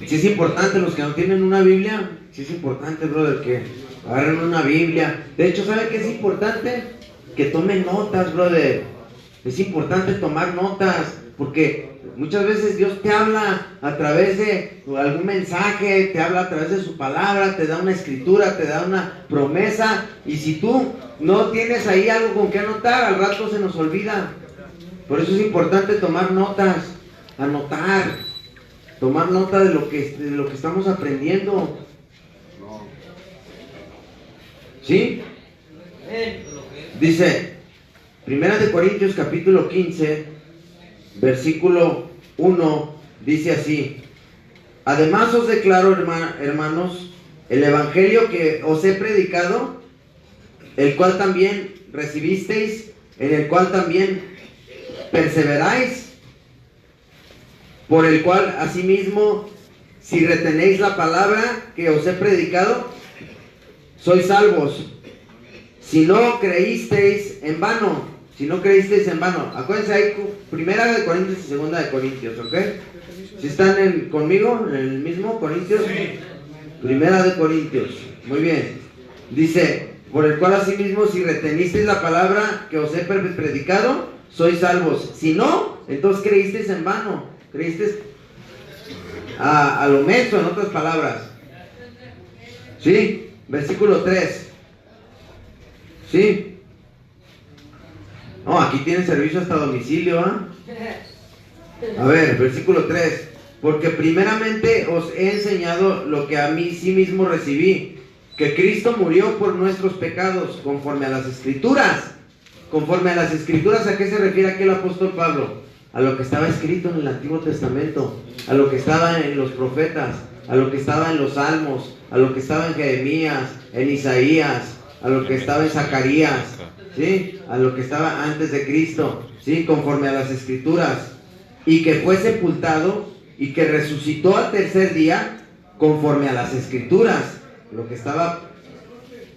[SPEAKER 3] Si es importante, los que no tienen una Biblia, si es importante, brother, que agarren una Biblia. De hecho, ¿sabe qué es importante? Que tomen notas, brother. Es importante tomar notas, porque muchas veces Dios te habla a través de algún mensaje, te habla a través de su palabra, te da una escritura, te da una promesa, y si tú no tienes ahí algo con que anotar, al rato se nos olvida. Por eso es importante tomar notas, anotar, tomar nota de lo que estamos aprendiendo. ¿Sí? Dice, Primera de Corintios capítulo 15, versículo 1, dice así: además os declaro, hermanos, el evangelio que os he predicado, el cual también recibisteis, en el cual también perseveráis, por el cual asimismo, si retenéis la palabra que os he predicado, sois salvos. Si no creísteis en vano, acuérdense, hay Primera de Corintios y Segunda de Corintios, ¿ok? ¿Si están conmigo en el mismo Corintios? Sí. Primera de Corintios, muy bien. Dice, por el cual asimismo, si retenisteis la palabra que os he predicado, sois salvos. Si no, entonces creísteis en vano, creísteis a lo menso, en otras palabras. ¿Sí? Versículo 3. ¿Sí? No, aquí tienen servicio hasta domicilio, ¿ah? A ver, versículo 3. porque primeramente os he enseñado lo que a mí sí mismo recibí, que Cristo murió por nuestros pecados, conforme a las Escrituras. Conforme a las Escrituras, ¿a qué se refiere aquí el apóstol Pablo? A lo que estaba escrito en el Antiguo Testamento, a lo que estaba en los profetas, a lo que estaba en los Salmos, a lo que estaba en Jeremías, en Isaías, a lo que estaba en Zacarías, ¿sí? A lo que estaba antes de Cristo, ¿sí? Conforme a las Escrituras, y que fue sepultado y que resucitó al tercer día, conforme a las Escrituras, lo que estaba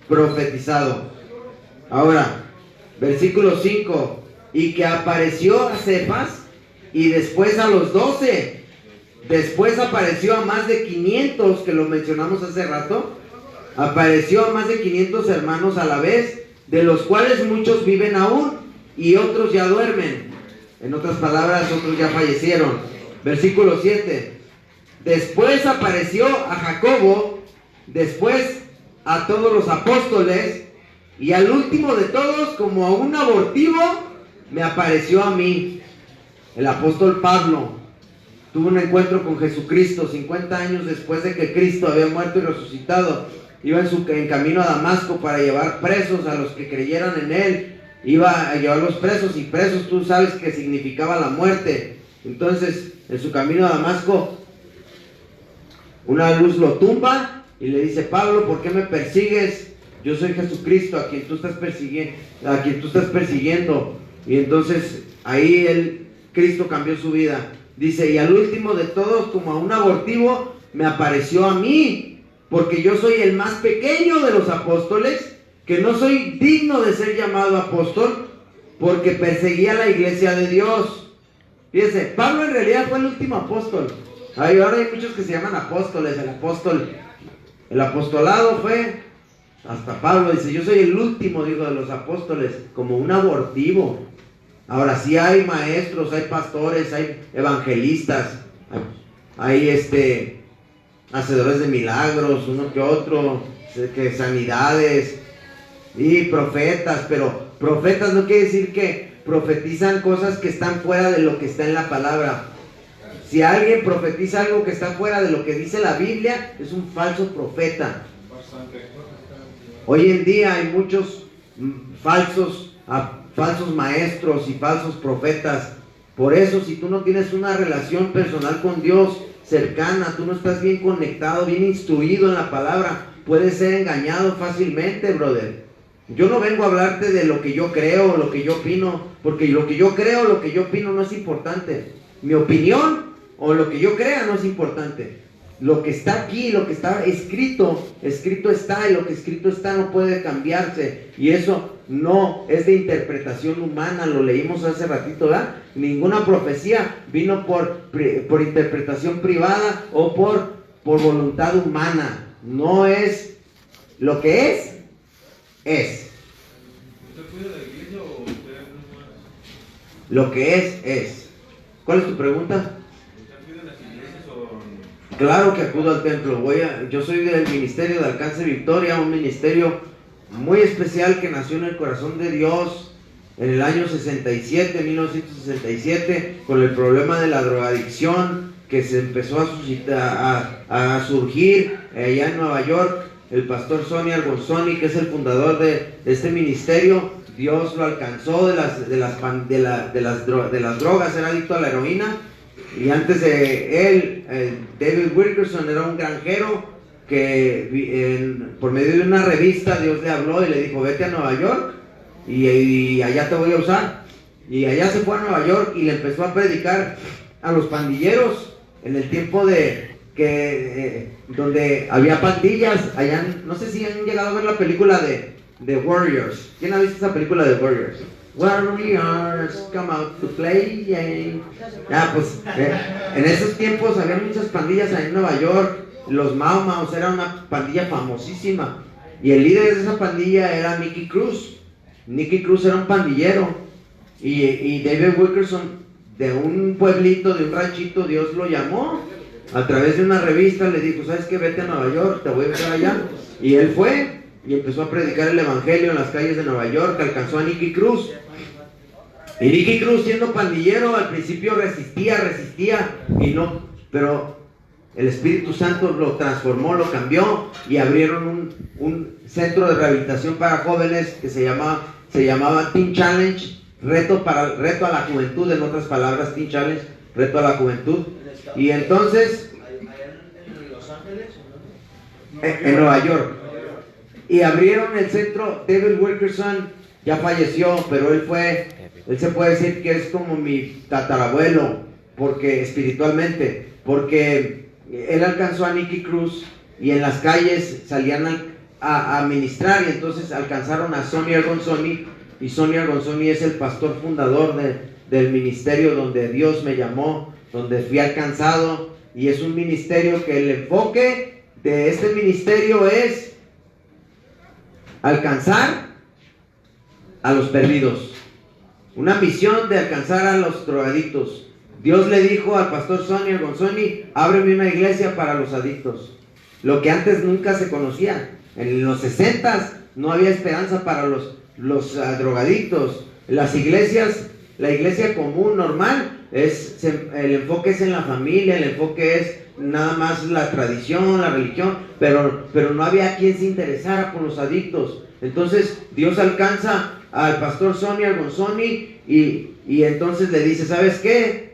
[SPEAKER 3] profetizado. Ahora, versículo 5, y que apareció a Cefas y después a los 12, después apareció a más de 500, que lo mencionamos hace rato, apareció a más de 500 hermanos a la vez, de los cuales muchos viven aún y otros ya duermen. En otras palabras, otros ya fallecieron. Versículo 7, después apareció a Jacobo, después a todos los apóstoles, y al último de todos, como a un abortivo, me apareció a mí. El apóstol Pablo tuvo un encuentro con Jesucristo 50 años después de que Cristo había muerto y resucitado. Iba en camino a Damasco para llevar presos a los que creyeran en él. Iba a llevarlos presos, y presos tú sabes que significaba la muerte. Entonces, en su camino a Damasco, una luz lo tumba y le dice: Pablo, ¿por qué me persigues? Yo soy Jesucristo, a quien tú estás persiguiendo. Y entonces ahí Cristo cambió su vida. Dice: y al último de todos, como a un abortivo, me apareció a mí, porque yo soy el más pequeño de los apóstoles, que no soy digno de ser llamado apóstol, porque perseguía la iglesia de Dios. Fíjense, Pablo en realidad fue el último apóstol. Ahora hay muchos que se llaman apóstoles. El apostolado fue hasta Pablo. Dice: yo soy el último, digo, de los apóstoles, como un abortivo. Ahora sí hay maestros, hay pastores, hay evangelistas, hay hacedores de milagros, uno que otro, que sanidades, y profetas. Pero profetas no quiere decir que profetizan cosas que están fuera de lo que está en la palabra. Si alguien profetiza algo que está fuera de lo que dice la Biblia, es un falso profeta. Hoy en día hay muchos falsos maestros y falsos profetas. Por eso, si tú no tienes una relación personal con Dios cercana, tú no estás bien conectado, bien instruido en la palabra, puedes ser engañado fácilmente, brother. Yo no vengo a hablarte de lo que yo creo o lo que yo opino, porque lo que yo creo o lo que yo opino no es importante. Mi opinión o lo que yo crea no es importante. Lo que está aquí, lo que está escrito está, y lo que escrito está no puede cambiarse. Y eso no es de interpretación humana, lo leímos hace ratito, ¿verdad? Ninguna profecía vino por interpretación privada o por voluntad humana. No es lo que es.
[SPEAKER 5] ¿Usted cuida de la iglesia o usted no?
[SPEAKER 3] Lo que es. ¿Cuál es tu pregunta? Claro que acudo al templo. Yo soy del Ministerio de Alcance Victoria, un ministerio muy especial que nació en el corazón de Dios en el año 1967, con el problema de la drogadicción que se empezó a surgir allá en Nueva York. El pastor Sonny Argonzoni, que es el fundador de este ministerio, Dios lo alcanzó de las drogas, era adicto a la heroína. Y antes de él, David Wilkerson era un granjero que por medio de una revista Dios le habló y le dijo: vete a Nueva York y allá te voy a usar. Y allá se fue a Nueva York y le empezó a predicar a los pandilleros en el tiempo donde había pandillas allá. No sé si han llegado a ver la película de Warriors. ¿Quién ha visto esa película de Warriors? Warriors come out to play. Pues en esos tiempos había muchas pandillas ahí en Nueva York. Los Mau Maus era una pandilla famosísima, y el líder de esa pandilla era Nicky Cruz. Nicky Cruz era un pandillero, y David Wilkerson, de un pueblito, de un ranchito, Dios lo llamó a través de una revista. Le dijo: ¿sabes qué? Vete a Nueva York, te voy a buscar allá. Y él fue y empezó a predicar el evangelio en las calles de Nueva York. Alcanzó a Nicky Cruz. Y Nicky Cruz, siendo pandillero, al principio resistía y pero el Espíritu Santo lo transformó, lo cambió y abrieron un centro de rehabilitación para jóvenes que se llamaba Teen Challenge, reto a la juventud, en otras palabras, Teen Challenge, reto a la juventud. Y entonces,
[SPEAKER 4] ¿En Los Ángeles?
[SPEAKER 3] en Nueva York, y abrieron el centro. David Wilkerson ya falleció, pero él se puede decir que es como mi tatarabuelo, porque espiritualmente, porque él alcanzó a Nicky Cruz y en las calles salían a ministrar, y entonces alcanzaron a Sonny Gonzoni, y Sonny Gonzoni es el pastor fundador del ministerio donde Dios me llamó, donde fui alcanzado, y es un ministerio que el enfoque de este ministerio es alcanzar a los perdidos, una misión de alcanzar a los drogadictos. Dios le dijo al pastor Sonny Gonzoni: ábreme una iglesia para los adictos, lo que antes nunca se conocía. En los 60s no había esperanza para los drogadictos. Las iglesias, la iglesia común, normal, el enfoque es en la familia, el enfoque es nada más la tradición, la religión, pero no había quien se interesara por los adictos. Entonces Dios alcanza al pastor Sonny Gonzoni y entonces le dice: ¿sabes qué?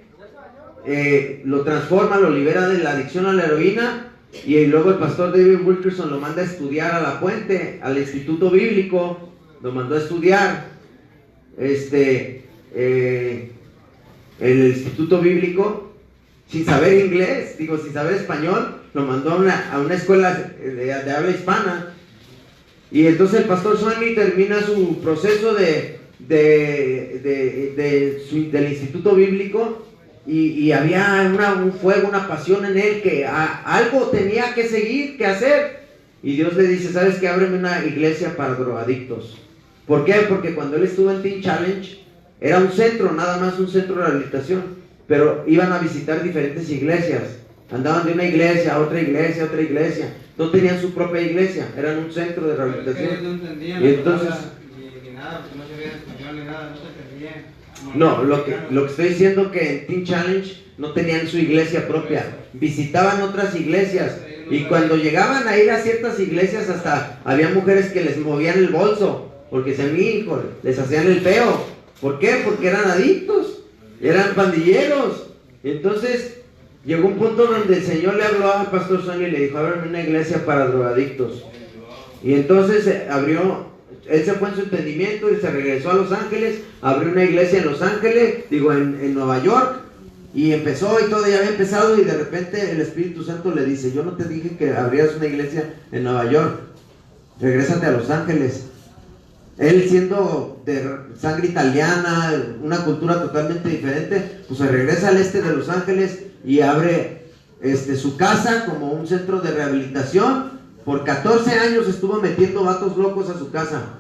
[SPEAKER 3] Lo transforma, lo libera de la adicción a la heroína, y luego el pastor David Wilkerson lo manda a estudiar a La Puente, al Instituto Bíblico, lo mandó a estudiar el Instituto Bíblico, sin saber inglés, sin saber español, lo mandó a una escuela de habla hispana. Y entonces el pastor Sonny termina su proceso del Instituto Bíblico, y había un fuego, una pasión en él, que algo tenía que seguir, que hacer. Y Dios le dice: ¿sabes qué? Ábreme una iglesia para drogadictos. ¿Por qué? Porque cuando él estuvo en Teen Challenge, era un centro, nada más un centro de rehabilitación, pero iban a visitar diferentes iglesias, andaban de una iglesia a otra iglesia, a otra iglesia, no tenían su propia iglesia, eran un centro de rehabilitación.
[SPEAKER 6] No entendían,
[SPEAKER 3] y entonces,
[SPEAKER 6] ni nada, porque no se veía español ni nada, no se entendía.
[SPEAKER 3] no, lo que estoy diciendo, que en Teen Challenge no tenían su iglesia propia, visitaban otras iglesias, y cuando llegaban a ir a ciertas iglesias, hasta había mujeres que les movían el bolso, porque les hacían el feo. ¿Por qué? Porque eran adictos, eran pandilleros. Entonces llegó un punto donde el Señor le habló al pastor Sonny y le dijo: ábreme una iglesia para drogadictos. Y entonces él se fue en su entendimiento y se regresó a Los Ángeles, abrió una iglesia en Los Ángeles, en Nueva York, y empezó, y todo ya había empezado, y de repente el Espíritu Santo le dice: yo no te dije que abrieras una iglesia en Nueva York, regrésate a Los Ángeles. Él, siendo de sangre italiana, una cultura totalmente diferente, pues se regresa al este de Los Ángeles y abre su casa como un centro de rehabilitación. Por 14 años estuvo metiendo vatos locos a su casa,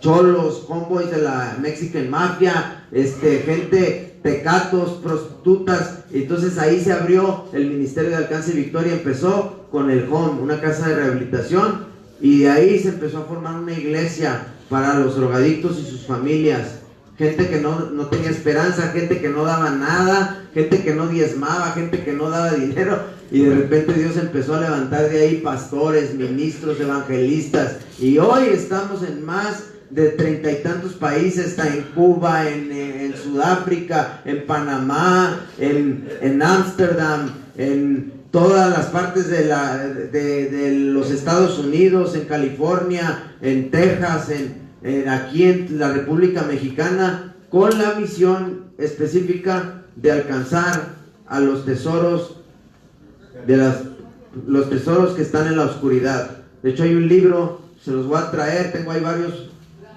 [SPEAKER 3] cholos, homeboys de la Mexican Mafia, gente, tecatos, prostitutas. Entonces ahí se abrió el Ministerio de Alcance y Victoria. Empezó con el Home, una casa de rehabilitación, y de ahí se empezó a formar una iglesia para los drogadictos y sus familias. Gente que no tenía esperanza, gente que no daba nada, gente que no diezmaba, gente que no daba dinero, y de repente Dios empezó a levantar de ahí pastores, ministros, evangelistas, y hoy estamos en más de 30 y tantos países, está en Cuba, en Sudáfrica, en Panamá, en Ámsterdam, en todas las partes de los Estados Unidos, en California, en Texas, aquí en la República Mexicana, con la misión específica de alcanzar a los tesoros los tesoros que están en la oscuridad. De hecho, hay un libro, se los voy a traer, tengo ahí varios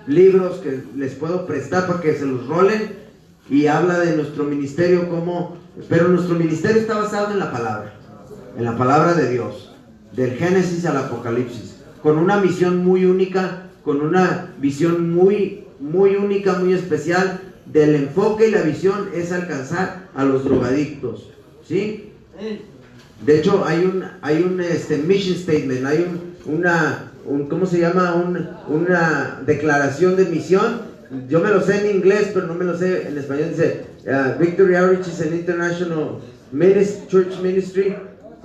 [SPEAKER 3] libros que les puedo prestar para que se los rolen, y habla de nuestro ministerio, pero nuestro ministerio está basado en la palabra de Dios, del Génesis al Apocalipsis, con una misión muy única, con una visión muy, muy única, muy especial. Del enfoque y la visión es alcanzar a los drogadictos, ¿sí? De hecho, hay un mission statement, hay ¿cómo se llama? Una declaración de misión. Yo me lo sé en inglés, pero no me lo sé en español. Dice: Victory Outreach is an international Church Ministry.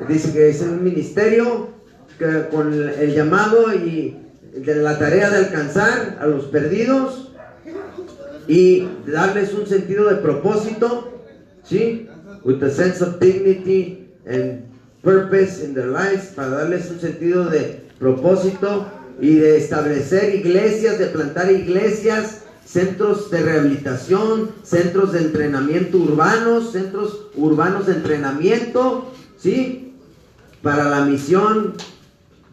[SPEAKER 3] Dice que es un ministerio con el llamado y de la tarea de alcanzar a los perdidos y darles un sentido de propósito, ¿sí? With a sense of dignity and purpose in their lives, para darles un sentido de propósito y de establecer iglesias, de plantar iglesias, centros de rehabilitación, centros de entrenamiento urbanos, centros urbanos de entrenamiento, ¿sí? Para la misión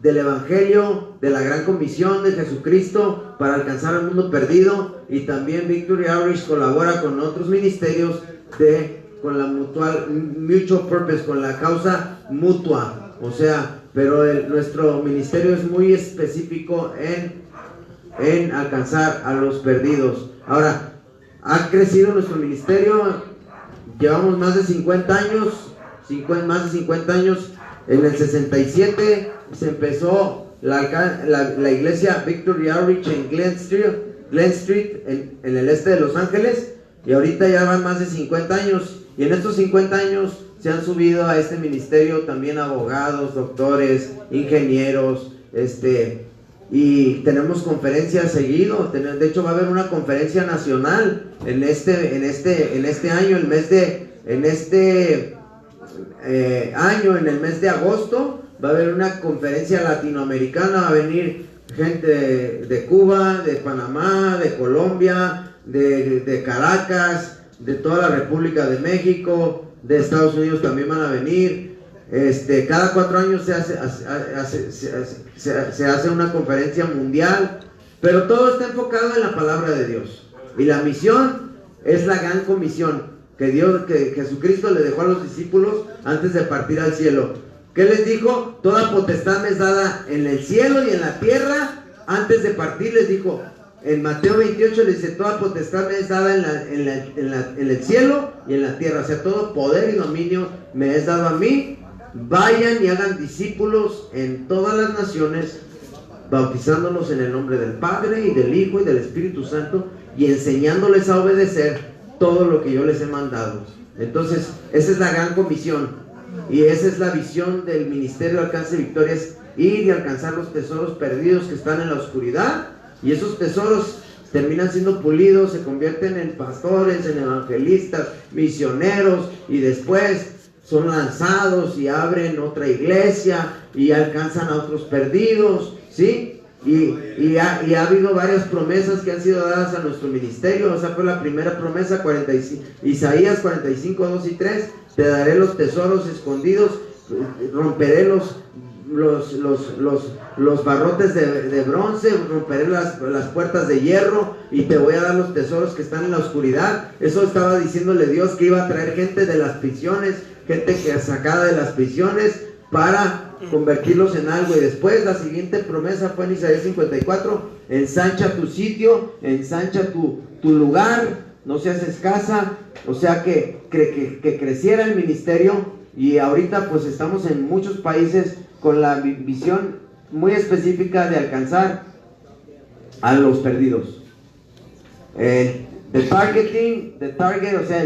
[SPEAKER 3] del Evangelio, de la gran comisión de Jesucristo para alcanzar al mundo perdido. Y también Victory Outreach colabora con otros ministerios con la mutual purpose, con la causa mutua. O sea, pero nuestro ministerio es muy específico en alcanzar a los perdidos. Ahora, ha crecido nuestro ministerio, llevamos más de 50 años, en el 67 se empezó la iglesia Victory Outreach en Glen Street en el este de Los Ángeles, y ahorita ya van más de 50 años, y en estos 50 años se han subido a este ministerio también abogados, doctores, ingenieros, y tenemos conferencias seguido. De hecho va a haber una conferencia nacional en este año, en el mes de agosto. Va a haber una conferencia latinoamericana, va a venir gente de Cuba, de Panamá, de Colombia, de Caracas, de toda la República de México, de Estados Unidos también van a venir. Cada 4 años se hace una conferencia mundial, pero todo está enfocado en la palabra de Dios. Y la misión es la gran comisión que Jesucristo le dejó a los discípulos antes de partir al cielo. ¿Qué les dijo? Toda potestad me es dada en el cielo y en la tierra. Antes de partir les dijo, en Mateo 28 les dice, toda potestad me es dada en el cielo y en la tierra. O sea, todo poder y dominio me es dado a mí. Vayan y hagan discípulos en todas las naciones, bautizándolos en el nombre del Padre y del Hijo y del Espíritu Santo, y enseñándoles a obedecer todo lo que yo les he mandado. Entonces, esa es la gran comisión. Y esa es la visión del Ministerio de Alcance Victoria, es ir y alcanzar los tesoros perdidos que están en la oscuridad, y esos tesoros terminan siendo pulidos, se convierten en pastores, en evangelistas, misioneros, y después son lanzados y abren otra iglesia y alcanzan a otros perdidos, ¿sí? Y ha habido varias promesas que han sido dadas a nuestro ministerio. Esa fue la primera promesa, Isaías 45, 2 y 3. Te daré los tesoros escondidos, romperé los barrotes de bronce, romperé las puertas de hierro, y te voy a dar los tesoros que están en la oscuridad. Eso estaba diciéndole Dios, que iba a traer gente de las prisiones, gente que sacada de las prisiones, para convertirlos en algo. Y después la siguiente promesa fue en Isaías 54, ensancha tu sitio, ensancha tu lugar, no seas escasa. O sea, que creciera el ministerio. Y ahorita pues estamos en muchos países con la visión muy específica de alcanzar a los perdidos. The target, o sea,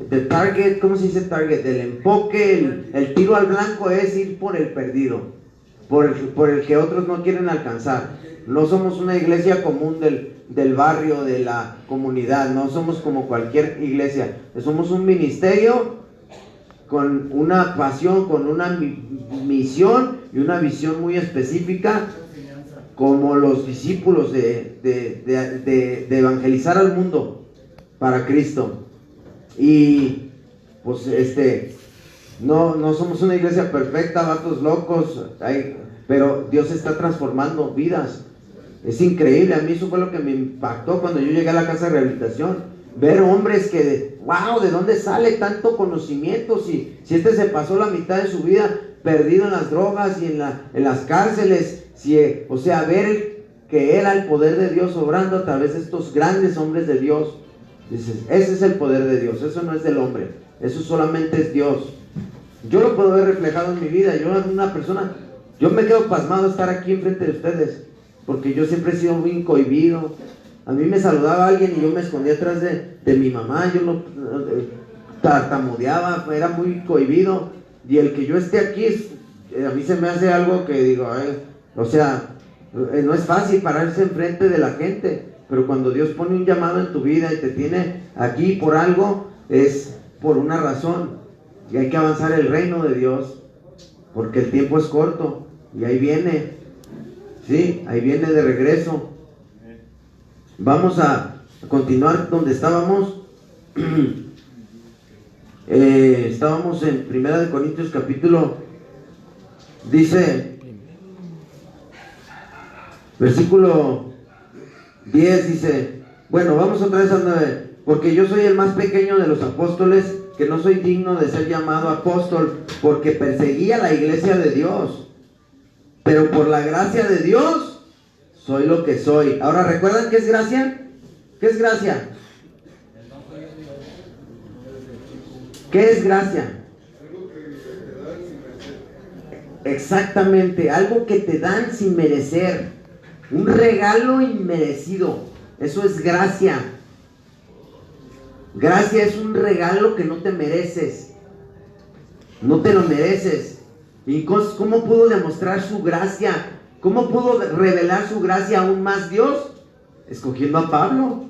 [SPEAKER 3] the target, ¿cómo se dice target? El enfoque, el tiro al blanco es ir por el perdido, por el que otros no quieren alcanzar. No somos una iglesia común del barrio, de la comunidad, no somos como cualquier iglesia. Somos un ministerio con una pasión, con una misión y una visión muy específica, como los discípulos de evangelizar al mundo para Cristo. Y pues no somos una iglesia perfecta, vatos locos, pero Dios está transformando vidas. Es increíble. A mí eso fue lo que me impactó cuando yo llegué a la casa de rehabilitación, ver hombres que, wow, ¿de dónde sale tanto conocimiento? Si se pasó la mitad de su vida perdido en las drogas y en las cárceles, o sea, ver que era el poder de Dios obrando a través de estos grandes hombres de Dios. Dices, ese es el poder de Dios, eso no es del hombre, eso solamente es Dios. Yo lo puedo ver reflejado en mi vida. Yo me quedo pasmado de estar aquí enfrente de ustedes, porque yo siempre he sido muy cohibido. A mí me saludaba alguien y yo me escondía atrás de mi mamá. tartamudeaba, era muy cohibido. Y el que yo esté aquí, a mí se me hace algo que digo, o sea, no es fácil pararse enfrente de la gente, pero cuando Dios pone un llamado en tu vida y te tiene aquí por algo, es por una razón. Y hay que avanzar el reino de Dios, porque el tiempo es corto, y ahí viene, sí, ahí viene de regreso. Vamos a continuar donde estábamos. Estábamos en 1 Corintios capítulo, dice, versículo 10, dice, bueno, vamos otra vez a 9, porque yo soy el más pequeño de los apóstoles, que no soy digno de ser llamado apóstol, porque perseguía la iglesia de Dios, pero por la gracia de Dios soy lo que soy. Ahora, ¿recuerdan qué es gracia? ¿Qué es gracia? ¿Qué es gracia? Exactamente, algo que te dan sin merecer, un regalo inmerecido. Eso es gracia. Gracia es un regalo que no te mereces, no te lo mereces. ¿Y cómo pudo demostrar su gracia? ¿Cómo pudo revelar su gracia aún más Dios? Escogiendo a Pablo.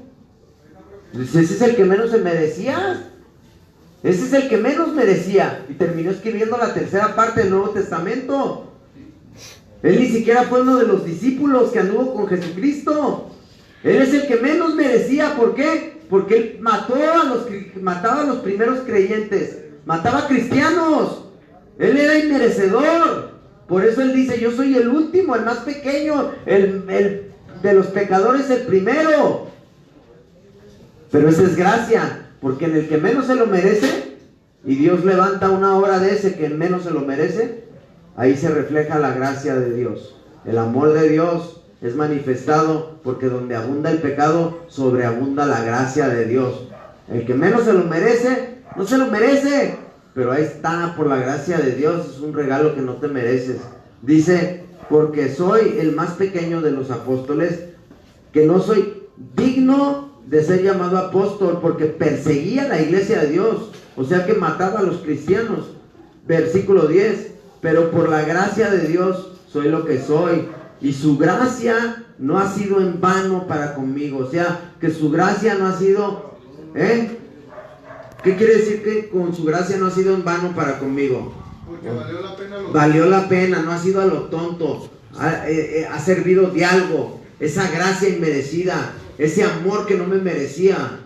[SPEAKER 3] Ese es el que menos se merecía. Ese es el que menos merecía. Y terminó escribiendo la tercera parte del Nuevo Testamento. Él ni siquiera fue uno de los discípulos que anduvo con Jesucristo. Él es el que menos merecía. ¿Por qué? Porque él mataba a los primeros creyentes. Mataba a cristianos. Él era inmerecedor. Por eso él dice, yo soy el último, el más pequeño, el de los pecadores, el primero. Pero esa es gracia. Porque en el que menos se lo merece, y Dios levanta una obra de ese que menos se lo merece, ahí se refleja la gracia de Dios. El amor de Dios es manifestado, porque donde abunda el pecado, sobreabunda la gracia de Dios. El que menos se lo merece, no se lo merece, pero ahí está, por la gracia de Dios, es un regalo que no te mereces. Dice, porque soy el más pequeño de los apóstoles, que no soy digno de ser llamado apóstol, porque perseguía la iglesia de Dios, o sea que mataba a los cristianos. Versículo 10, pero por la gracia de Dios soy lo que soy, y su gracia no ha sido en vano para conmigo. O sea que su gracia no ha sido, ¿qué quiere decir que con su gracia no ha sido en vano para conmigo?
[SPEAKER 2] Porque valió la pena
[SPEAKER 3] valió la pena, no ha sido a lo tonto, ha servido de algo. Esa gracia inmerecida, ese amor que no me merecía,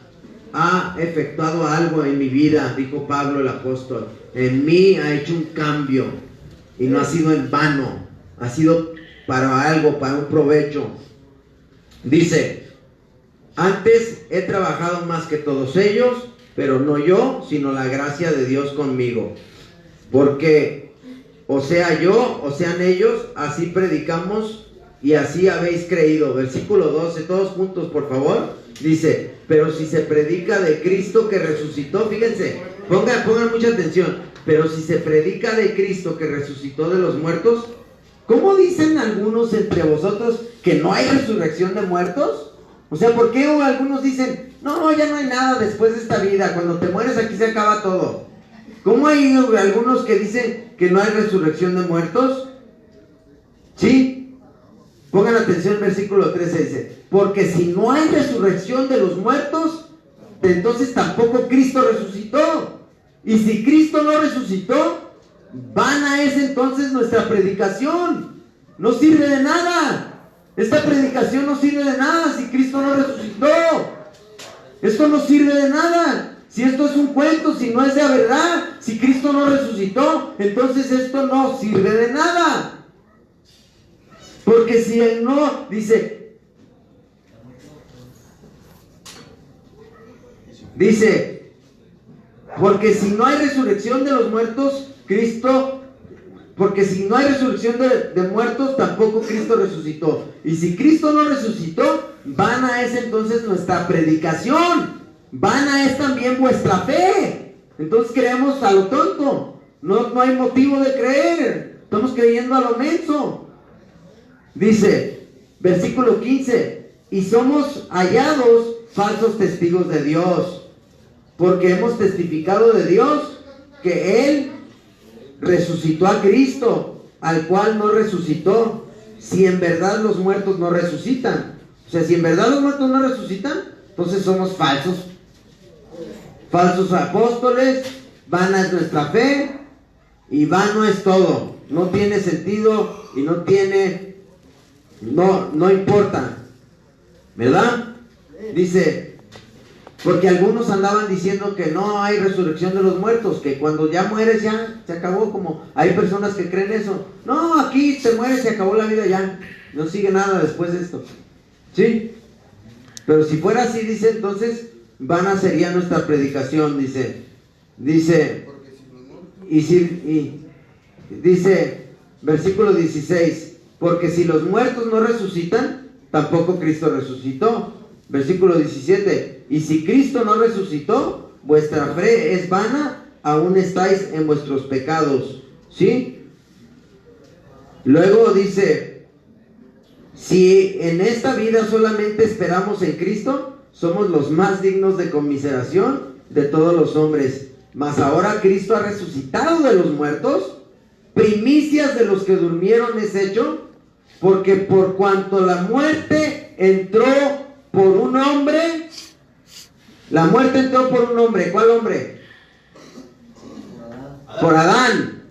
[SPEAKER 3] ha efectuado algo en mi vida, dijo Pablo el apóstol. En mí ha hecho un cambio, y no ha sido en vano, ha sido para algo, para un provecho. Dice, antes he trabajado más que todos ellos, pero no yo, sino la gracia de Dios conmigo. Porque o sea yo, o sean ellos, así predicamos y así habéis creído. Versículo 12, todos juntos por favor. Dice, pero si se predica de Cristo que resucitó, fíjense, pongan mucha atención. Pero si se predica de Cristo que resucitó de los muertos, ¿cómo dicen algunos entre vosotros que no hay resurrección de muertos? O sea, ¿por qué algunos dicen, no, ya no hay nada después de esta vida, cuando te mueres aquí se acaba todo? ¿Cómo hay algunos que dicen que no hay resurrección de muertos? ¿Sí? Pongan atención, versículo 13 dice, porque si no hay resurrección de los muertos, entonces tampoco Cristo resucitó. Y si Cristo no resucitó, vana es entonces nuestra predicación. No sirve de nada. Esta predicación no sirve de nada si Cristo no resucitó. Esto no sirve de nada. Si esto es un cuento, si no es de verdad, si Cristo no resucitó, entonces esto no sirve de nada. Porque si Él no, dice, porque si no hay resurrección de los muertos, porque si no hay resurrección de muertos, tampoco Cristo resucitó. Y si Cristo no resucitó, vana es entonces nuestra predicación, vana es también vuestra fe. Entonces creemos a lo tonto, no hay motivo de creer, estamos creyendo a lo menso. Dice, versículo 15, y somos hallados falsos testigos de Dios. porque hemos testificado de Dios que Él resucitó a Cristo, al cual no resucitó, si en verdad los muertos no resucitan. O sea, si en verdad los muertos no resucitan, entonces somos falsos apóstoles, vana es nuestra fe y vano es todo. No tiene sentido y no importa, ¿verdad? Dice, porque algunos andaban diciendo que no hay resurrección de los muertos, que cuando ya mueres ya se acabó, como hay personas que creen eso. No, aquí te mueres, se acabó la vida ya, no sigue nada después de esto. ¿Sí? Pero si fuera así, dice, entonces vana sería nuestra predicación, dice, dice, versículo 16, porque si los muertos no resucitan, tampoco Cristo resucitó. Versículo 17, y si Cristo no resucitó, vuestra fe es vana, aún estáis en vuestros pecados. ¿Sí? Luego dice, si en esta vida solamente esperamos en Cristo, somos los más dignos de conmiseración de todos los hombres. Mas ahora Cristo ha resucitado de los muertos, primicias de los que durmieron es hecho, porque por cuanto la muerte entró por un hombre, la muerte entró por un hombre. ¿Cuál hombre? Por Adán.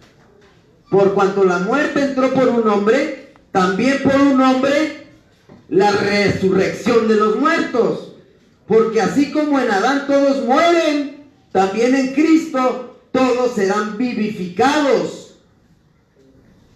[SPEAKER 3] Por cuanto la muerte entró por un hombre, también por un hombre la resurrección de los muertos. Porque así como en Adán todos mueren, también en Cristo todos serán vivificados,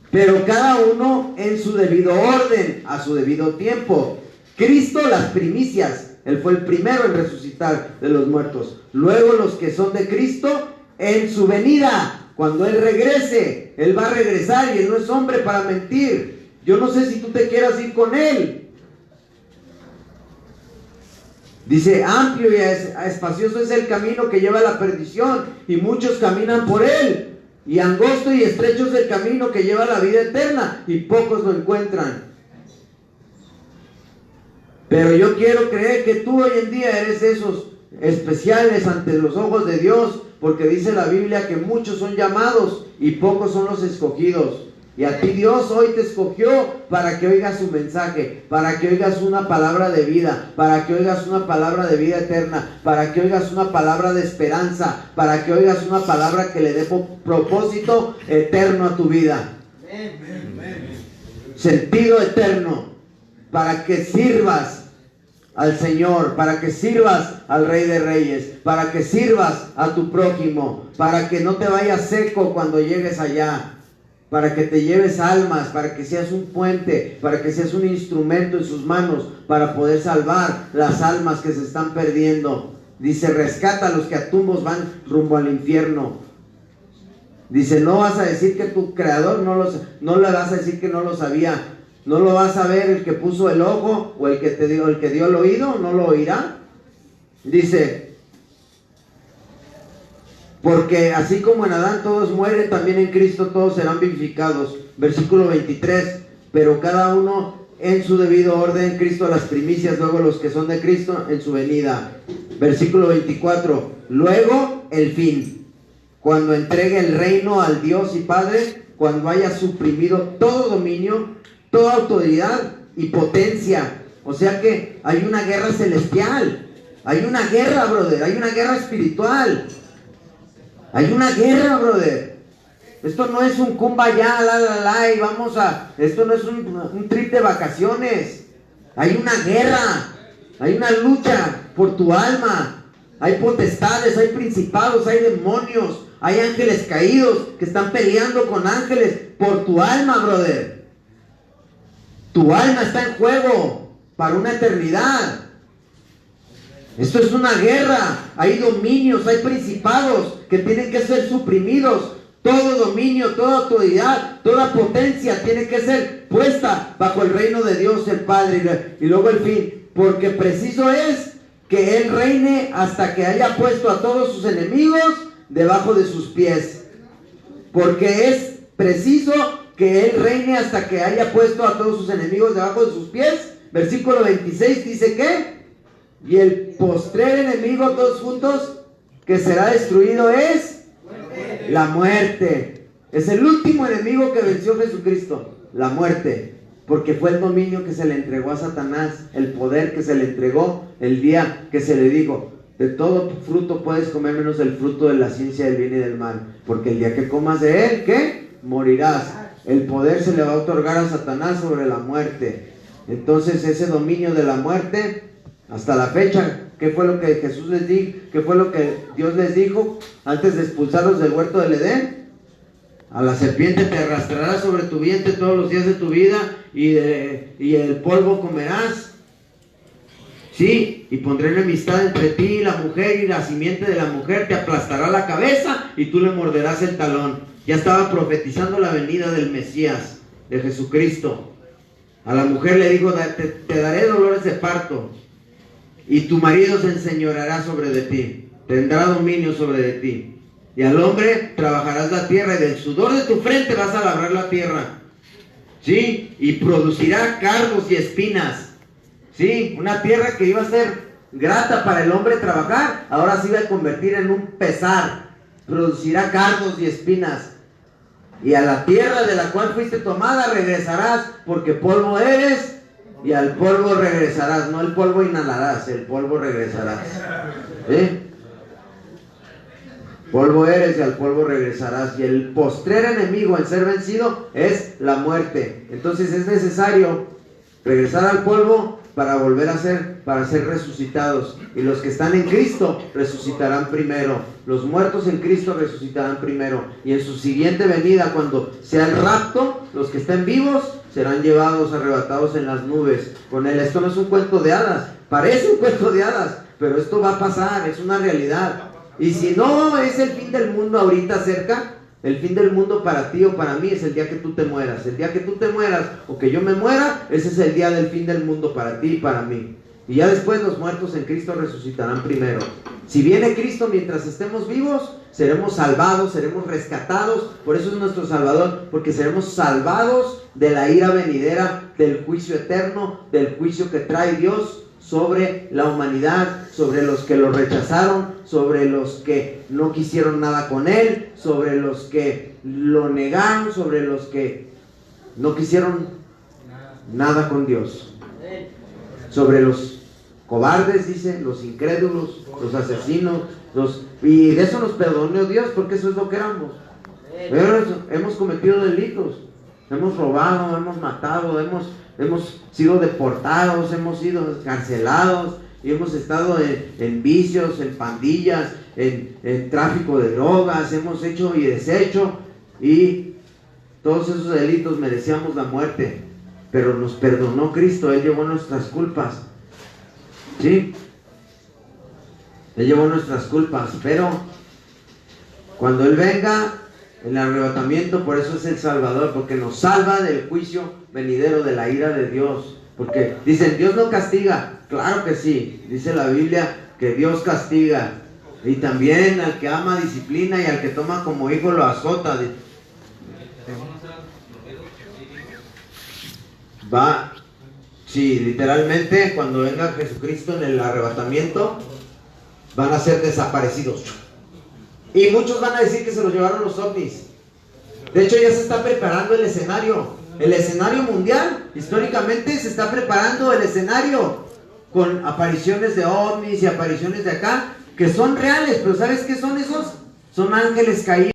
[SPEAKER 3] pero cada uno en su debido orden, a su debido tiempo. Cristo las primicias, Él fue el primero en resucitar de los muertos. Luego los que son de Cristo en su venida, cuando Él regrese, Él va a regresar y Él no es hombre para mentir. Yo no sé si tú te quieras ir con Él. Dice, amplio y espacioso es el camino que lleva a la perdición, y muchos caminan por él. Y angosto y estrecho es el camino que lleva a la vida eterna, y pocos lo encuentran. Pero yo quiero creer que tú hoy en día eres esos especiales ante los ojos de Dios, porque dice la Biblia que muchos son llamados y pocos son los escogidos. Y a ti Dios hoy te escogió para que oigas su mensaje, para que oigas una palabra de vida, para que oigas una palabra de vida eterna, para que oigas una palabra de esperanza, para que oigas una palabra que le dé propósito eterno a tu vida. Sentido eterno, para que sirvas al Señor, para que sirvas al Rey de Reyes, para que sirvas a tu prójimo, para que no te vayas seco cuando llegues allá, para que te lleves almas, para que seas un puente, para que seas un instrumento en sus manos, para poder salvar las almas que se están perdiendo. Dice, rescata a los que a tumbos van rumbo al infierno. Dice, no vas a decir que tu creador no le vas a decir que no lo sabía. No lo vas a ver el que puso el ojo o el que dio el oído, no lo oirá. Dice, porque así como en Adán todos mueren, también en Cristo todos serán vivificados. Versículo 23, pero cada uno en su debido orden, Cristo las primicias, luego los que son de Cristo en su venida. Versículo 24, luego el fin, cuando entregue el reino al Dios y Padre, cuando haya suprimido todo dominio, toda autoridad y potencia. O sea que hay una guerra celestial, hay una guerra, brother, hay una guerra espiritual. Hay una guerra, brother. Esto no es un kumbaya, y vamos a... Esto no es un trip de vacaciones. Hay una guerra. Hay una lucha por tu alma. Hay potestades, hay principados, hay demonios. Hay ángeles caídos que están peleando con ángeles por tu alma, brother. Tu alma está en juego para una eternidad. Esto es una guerra. Hay dominios, hay principados que tienen que ser suprimidos. Todo dominio, toda autoridad, toda potencia tiene que ser puesta bajo el reino de Dios el Padre. Y luego el fin, porque preciso es que Él reine hasta que haya puesto a todos sus enemigos debajo de sus pies. Porque es preciso que Él reine hasta que haya puesto a todos sus enemigos debajo de sus pies. Versículo 26 dice que, y el postrer enemigo, todos juntos, que será destruido es la muerte. Es el último enemigo que venció Jesucristo, la muerte. Porque fue el dominio que se le entregó a Satanás, el poder que se le entregó el día que se le dijo: de todo fruto puedes comer menos el fruto de la ciencia del bien y del mal, porque el día que comas de él, ¿qué? Morirás. El poder se le va a otorgar a Satanás sobre la muerte. Entonces ese dominio de la muerte, hasta la fecha, ¿qué fue lo que Jesús les dijo? ¿Qué fue lo que Dios les dijo antes de expulsarlos del huerto del Edén? A la serpiente te arrastrarás sobre tu vientre todos los días de tu vida, y el polvo comerás. Sí, y pondré enemistad entre ti y la mujer, y la simiente de la mujer te aplastará la cabeza y tú le morderás el talón. Ya estaba profetizando la venida del Mesías, de Jesucristo. A la mujer le dijo: te daré dolores de parto, y tu marido se enseñoreará sobre de ti, tendrá dominio sobre de ti. Y al hombre trabajarás la tierra, y del sudor de tu frente vas a labrar la tierra. ¿Sí? Y producirá cardos y espinas. ¿Sí? Una tierra que iba a ser grata para el hombre trabajar, ahora se iba a convertir en un pesar. Producirá cardos y espinas. Y a la tierra de la cual fuiste tomada regresarás, porque polvo eres, y al polvo regresarás. No el polvo inhalarás, el polvo regresarás. ¿Sí? Polvo eres y al polvo regresarás. Y el postrer enemigo en ser vencido es la muerte. Entonces es necesario regresar al polvo para volver a ser, para ser resucitados. Y los que están en Cristo resucitarán primero. Los muertos en Cristo resucitarán primero. Y en su siguiente venida, cuando sea el rapto, los que estén vivos serán llevados, arrebatados en las nubes con él. Esto no es un cuento de hadas. Parece un cuento de hadas, pero esto va a pasar, es una realidad. Y si no es el fin del mundo ahorita cerca, el fin del mundo para ti o para mí es el día que tú te mueras. El día que tú te mueras o que yo me muera, ese es el día del fin del mundo para ti y para mí. Y ya después los muertos en Cristo resucitarán primero. Si viene Cristo mientras estemos vivos, seremos salvados, seremos rescatados. Por eso es nuestro Salvador, porque seremos salvados de la ira venidera, del juicio eterno, del juicio que trae Dios sobre la humanidad, sobre los que lo rechazaron, sobre los que no quisieron nada con él, sobre los que lo negaron, sobre los que no quisieron nada con Dios, sobre los cobardes, dice, los incrédulos, los asesinos, y de eso nos perdonó Dios, porque eso es lo que éramos. Pero hemos cometido delitos, hemos robado, hemos matado, hemos sido deportados, hemos sido encarcelados, y hemos estado en vicios, en pandillas, en tráfico de drogas, hemos hecho y deshecho, y todos esos delitos merecíamos la muerte, pero nos perdonó Cristo. Él llevó nuestras culpas, ¿sí? Él llevó nuestras culpas, pero cuando Él venga, el arrebatamiento, por eso es el Salvador, porque nos salva del juicio venidero, de la ira de Dios. Porque dicen, Dios no castiga. Claro que sí, dice la Biblia que Dios castiga, y también al que ama disciplina, y al que toma como hijo lo azota. Va, sí, literalmente cuando venga Jesucristo en el arrebatamiento, van a ser desaparecidos. Y muchos van a decir que se los llevaron los ovnis. De hecho, ya se está preparando el escenario mundial. Históricamente se está preparando el escenario con apariciones de ovnis y apariciones de acá, que son reales, pero ¿sabes qué son esos? Son ángeles caídos.